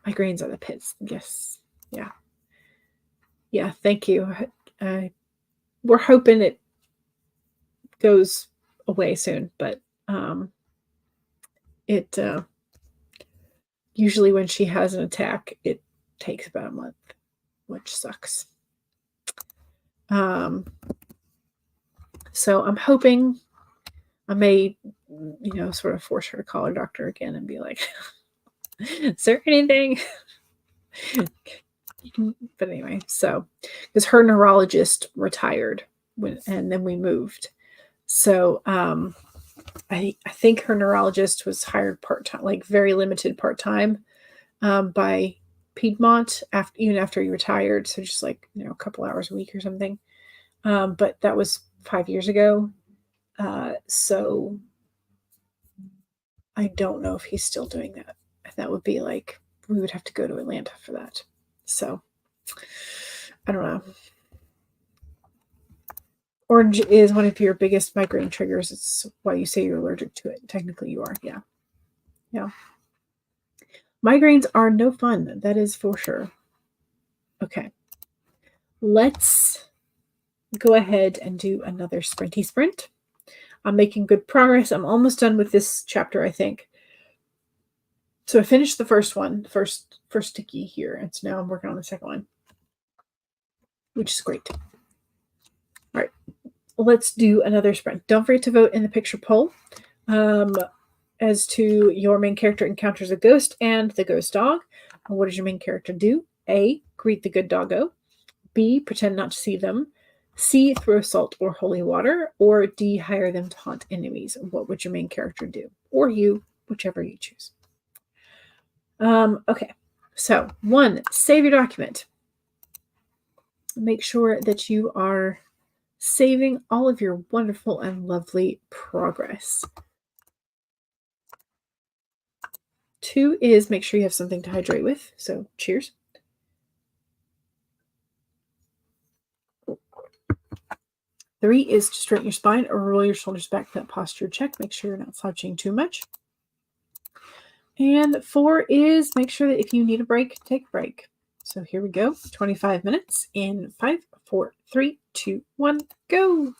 Migraines are the pits. Yes. Yeah. Yeah. Thank you. We're hoping it goes away soon, but it usually when she has an attack, it takes about a month, which sucks. So I'm hoping I may, sort of force her to call her doctor again and be like, is there anything? But anyway, so because her neurologist retired and then we moved. So I think her neurologist was hired part-time, like very limited part-time by Piedmont even after he retired. So just like, a couple hours a week or something. But that was 5 years ago. So I don't know if he's still doing that. That would be like, we would have to go to Atlanta for that. So I don't know. Orange is one of your biggest migraine triggers. It's why you say you're allergic to it. Technically, you are. Yeah. Yeah. Migraines are no fun. That is for sure. Okay. Let's go ahead and do another sprinty sprint. I'm making good progress. I'm almost done with this chapter, I think. So I finished the first one, first sticky here, and so now I'm working on the second one, which is great. All right. Let's do another sprint. Don't forget to vote in the picture poll as to your main character encounters a ghost and the ghost dog. What does your main character do? A, greet the good doggo. B, pretend not to see them. C, throw salt or holy water. Or D, hire them to haunt enemies. What would your main character do? Or you, whichever you choose. Okay, so 1, save your document. Make sure that you are saving all of your wonderful and lovely progress. 2 is make sure you have something to hydrate with. So cheers. 3 is to straighten your spine or roll your shoulders back for that posture check. Make sure you're not slouching too much. And 4 is make sure that if you need a break, take a break. So here we go. 25 minutes in 5, 4, 3, 2, 1, go.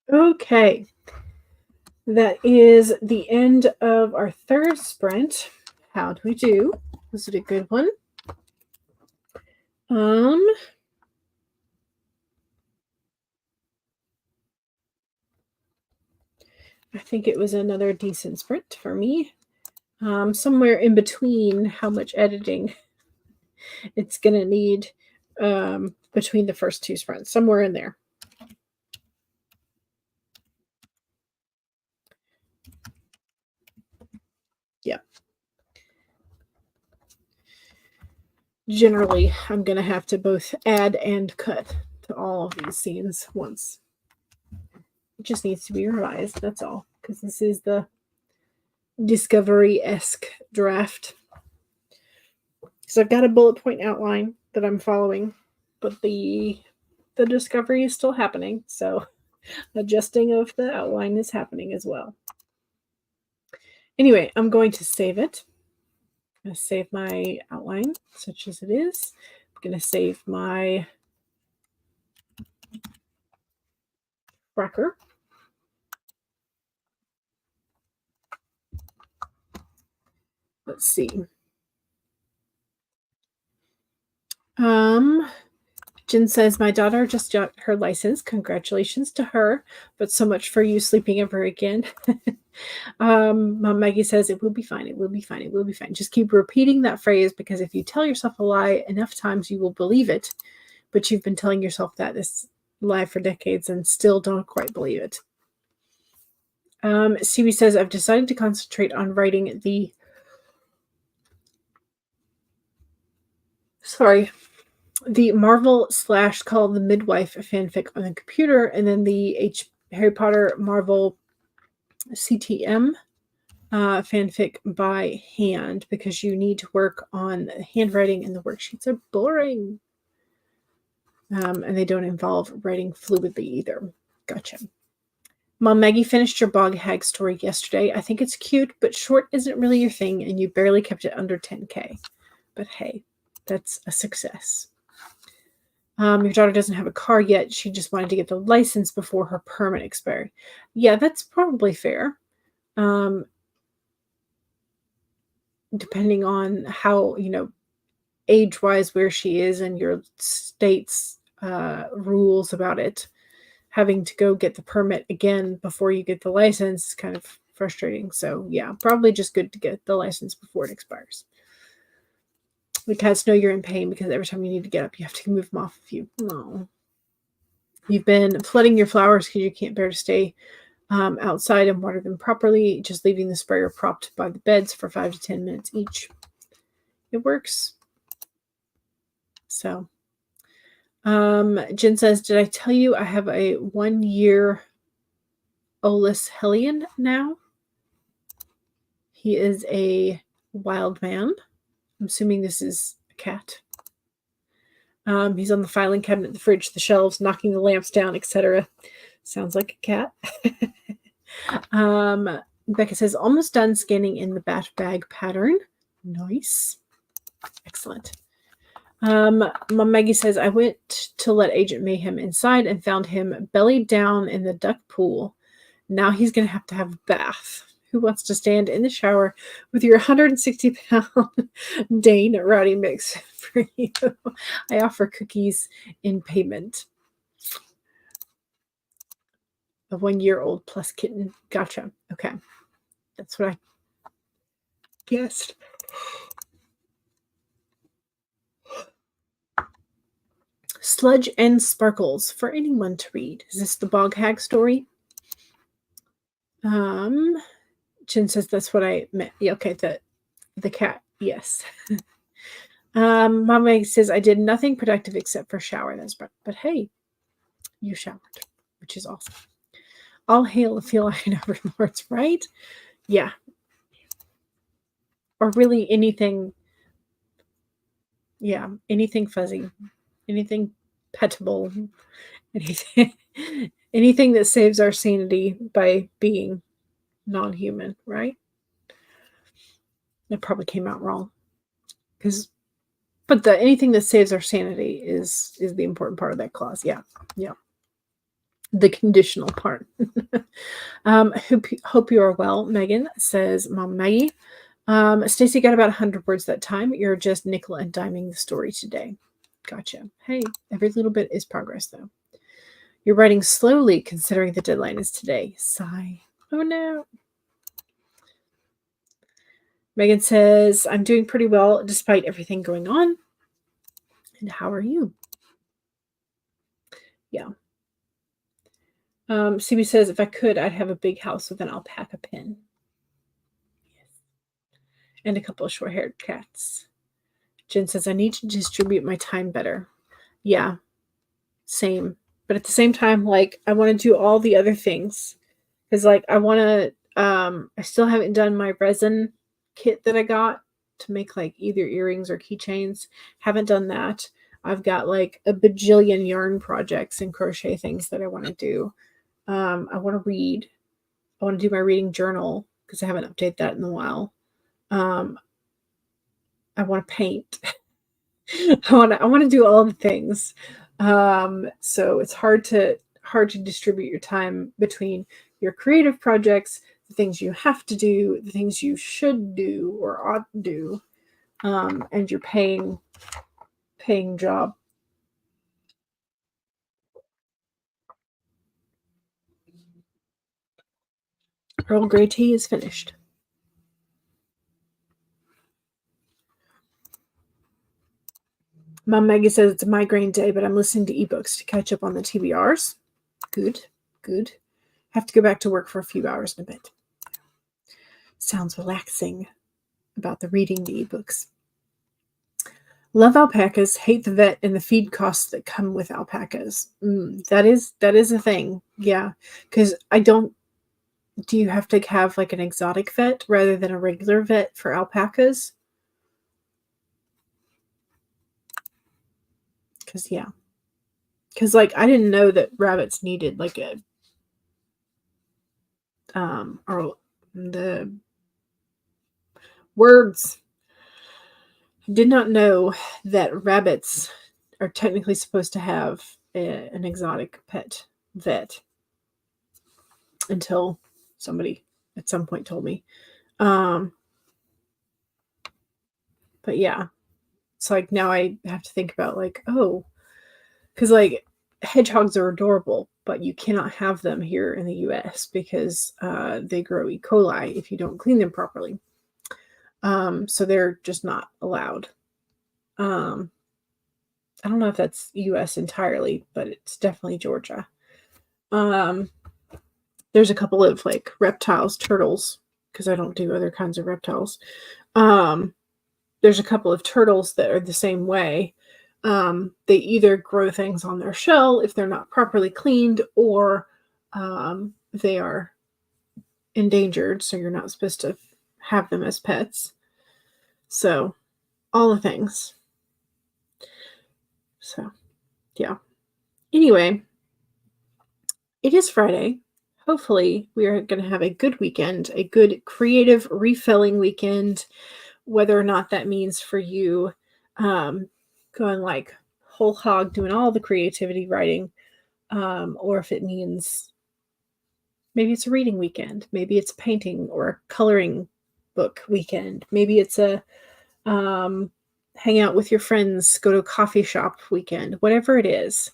Okay. That is the end of our third sprint. How'd we do? Was it a good one? I think it was another decent sprint for me. Somewhere in between how much editing it's going to need between the first two sprints, somewhere in there. Yeah. Generally, I'm going to have to both add and cut to all of these scenes once. It just needs to be revised, that's all, because this is the Discovery-esque draft. So I've got a bullet point outline that I'm following, but the discovery is still happening, so adjusting of the outline is happening as well. Anyway, I'm going to save it. I'm going to save my outline, such as it is. I'm going to save my tracker. Let's see. Jen says, my daughter just got her license. Congratulations to her, but so much for you sleeping ever again. Mom Maggie says, it will be fine. It will be fine. It will be fine. Just keep repeating that phrase, because if you tell yourself a lie enough times, you will believe it. But you've been telling yourself that this lie for decades and still don't quite believe it. Stevie says, I've decided to concentrate on writing the Marvel / called the Midwife fanfic on the computer, and then the Harry Potter Marvel CTM fanfic by hand, because you need to work on handwriting and the worksheets are boring. And they don't involve writing fluidly either. Gotcha. Mom Maggie finished your bog hag story yesterday. I think it's cute, but short isn't really your thing, and you barely kept it under 10K. But hey, that's a success. Your daughter doesn't have a car yet. She just wanted to get the license before her permit expired. Yeah, that's probably fair. Depending on how, age-wise where she is and your state's rules about it. Having to go get the permit again before you get the license is kind of frustrating. So yeah, probably just good to get the license before it expires. The cats know you're in pain because every time you need to get up, you have to move them off of you. No. You've been flooding your flowers because you can't bear to stay outside and water them properly, just leaving the sprayer propped by the beds for 5 to 10 minutes each. It works. So, Jen says, did I tell you I have a 1-year Olus Hellion now? He is a wild man. I'm assuming this is a cat. He's on the filing cabinet, the fridge, the shelves, knocking the lamps down, etc. Sounds like a cat. Becca says, almost done scanning in the bat bag pattern. Nice. Excellent. Mom Maggie says, I went to let Agent Mayhem inside and found him belly down in the duck pool. Now he's going to have a bath. Who wants to stand in the shower with your 160-pound Dane Rowdy mix for you? I offer cookies in payment. A 1-year-old plus kitten. Gotcha. Okay. That's what I guessed. Sludge and Sparkles for anyone to read. Is this the Bog Hag story? Jen says that's what I meant. Yeah, okay, the cat. Yes. Mama says I did nothing productive except for shower. But hey, you showered, which is awesome. All hail the feline overlords, right? Yeah. Or really anything. Yeah, anything fuzzy, anything petable, anything that saves our sanity by being non-human, right? It probably came out wrong. But anything that saves our sanity is the important part of that clause. Yeah. Yeah. The conditional part. Hope you are well, Megan, says Mom Maggie. Stacy got about 100 words that time. You're just nickel and diming the story today. Gotcha. Hey, every little bit is progress, though. You're writing slowly, considering the deadline is today. Sigh. Oh, no. Megan says, I'm doing pretty well despite everything going on. And how are you? Yeah. CB says, if I could, I'd have a big house with an alpaca pen. Yes. And a couple of short-haired cats. Jen says, I need to distribute my time better. Yeah, same. But at the same time, like, I want to do all the other things. Because, like, I want to, I still haven't done my resin kit that I got to make, like, either earrings or keychains. Haven't done that. I've got, like, a bajillion yarn projects and crochet things that I want to do. I want to read. I want to do my reading journal because I haven't updated that in a while. I want to paint. I want to do all the things. So it's hard to distribute your time between your creative projects, the things you have to do, the things you should do or ought to do, and your paying job. Earl Grey tea is finished. Mom Maggie says it's a migraine day, but I'm listening to ebooks to catch up on the TBRs. Good. Have to go back to work for a few hours in a bit. Sounds relaxing about the reading the ebooks. Love alpacas, hate the vet and the feed costs that come with alpacas. That is a thing. Yeah. Because do you have to have like an exotic vet rather than a regular vet for alpacas? Because like I didn't know that rabbits needed like a or the words. I did not know that rabbits are technically supposed to have an exotic pet vet until somebody at some point told me. But yeah, it's like now I have to think about like, oh, because like hedgehogs are adorable, but you cannot have them here in the US because they grow E. coli if you don't clean them properly. So they're just not allowed. I don't know if that's US entirely, but it's definitely Georgia. There's a couple of like reptiles, turtles, because I don't do other kinds of reptiles. There's a couple of turtles that are the same way. They either grow things on their shell if they're not properly cleaned, or they are endangered, so you're not supposed to have them as pets. So, all the things. So, yeah. Anyway, it is Friday. Hopefully, we are going to have a good weekend, a good creative refilling weekend, whether or not that means for you going like whole hog doing all the creativity writing, or if it means maybe it's a reading weekend, maybe it's painting or a coloring book weekend, maybe it's a hang out with your friends, go to a coffee shop weekend, whatever it is.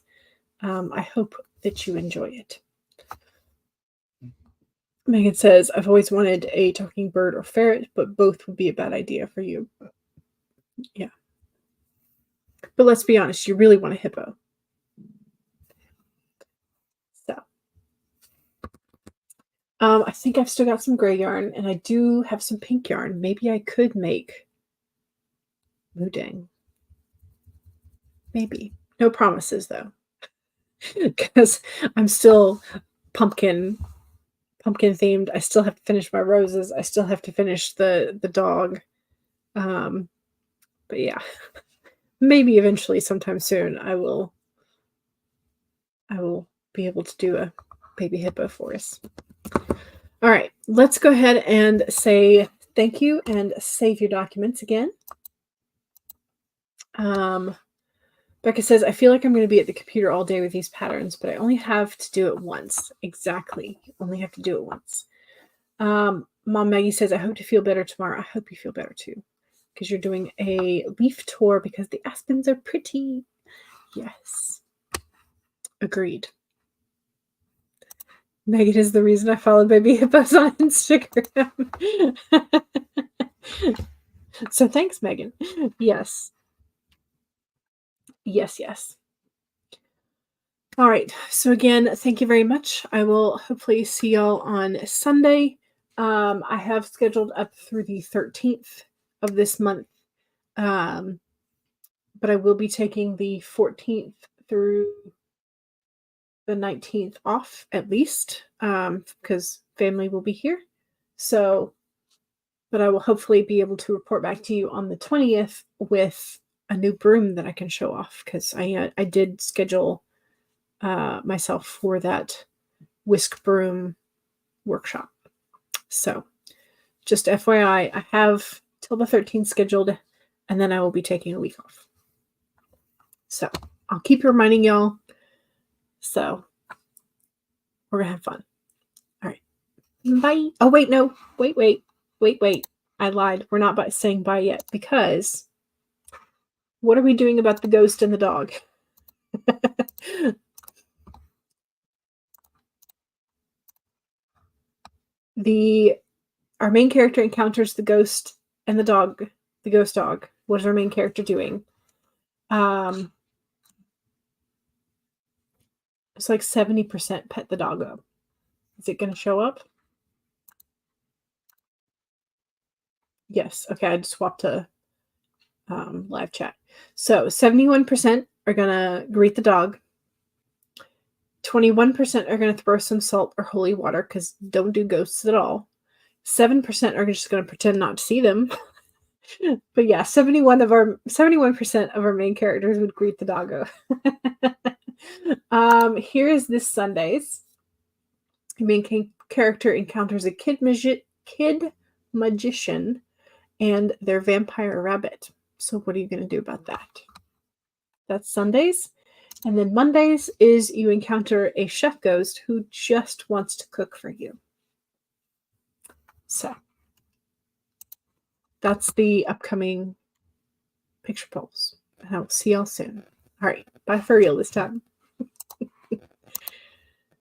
I hope that you enjoy it. Megan says, I've always wanted a talking bird or ferret, but both would be a bad idea for you. Yeah. But let's be honest, you really want a hippo. So, I think I've still got some gray yarn, and I do have some pink yarn. Maybe I could make Moodang. Maybe. No promises, though. Because I'm still pumpkin themed. I still have to finish my roses. I still have to finish the dog. But yeah, maybe eventually sometime soon I will be able to do a baby hippo for us. All right, let's go ahead and say thank you, and save your documents again. Becca says, I feel like I'm going to be at the computer all day with these patterns, but I only have to do it once. Exactly. You only have to do it once. Mom Maggie says, I hope to feel better tomorrow. I hope you feel better too, because you're doing a leaf tour because the aspens are pretty. Yes. Agreed. Megan is the reason I followed Baby Hippos on Instagram. So thanks, Megan. Yes. Yes, yes. All right. So again, thank you very much. I will hopefully see y'all on Sunday. I have scheduled up through the 13th of this month. But I will be taking the 14th through the 19th off at least, because family will be here. So, but I will hopefully be able to report back to you on the 20th with a new broom that I can show off, because I did schedule myself for that whisk broom workshop. So just FYI, I have till the 13th scheduled, and then I will be taking a week off. So I'll keep reminding y'all. So we're going to have fun. All right. Bye. Oh, wait, no. Wait. I lied. We're not saying bye yet, because what are we doing about the ghost and the dog? Our main character encounters the ghost and the dog, the ghost dog. What is our main character doing? It's like 70% pet the dog up. Is it going to show up? Yes. Okay, I just swapped to live chat. So 71% are going to greet the dog. 21% are going to throw some salt or holy water, because don't do ghosts at all. 7% are just going to pretend not to see them. But yeah, 71% of our main characters would greet the doggo. Here is this Sunday's. The main character encounters a kid magician and their vampire rabbit. So what are you going to do about that? That's Sundays. And then Mondays is you encounter a chef ghost who just wants to cook for you. So that's the upcoming picture polls. And I will see y'all soon. All right. Bye for real this time.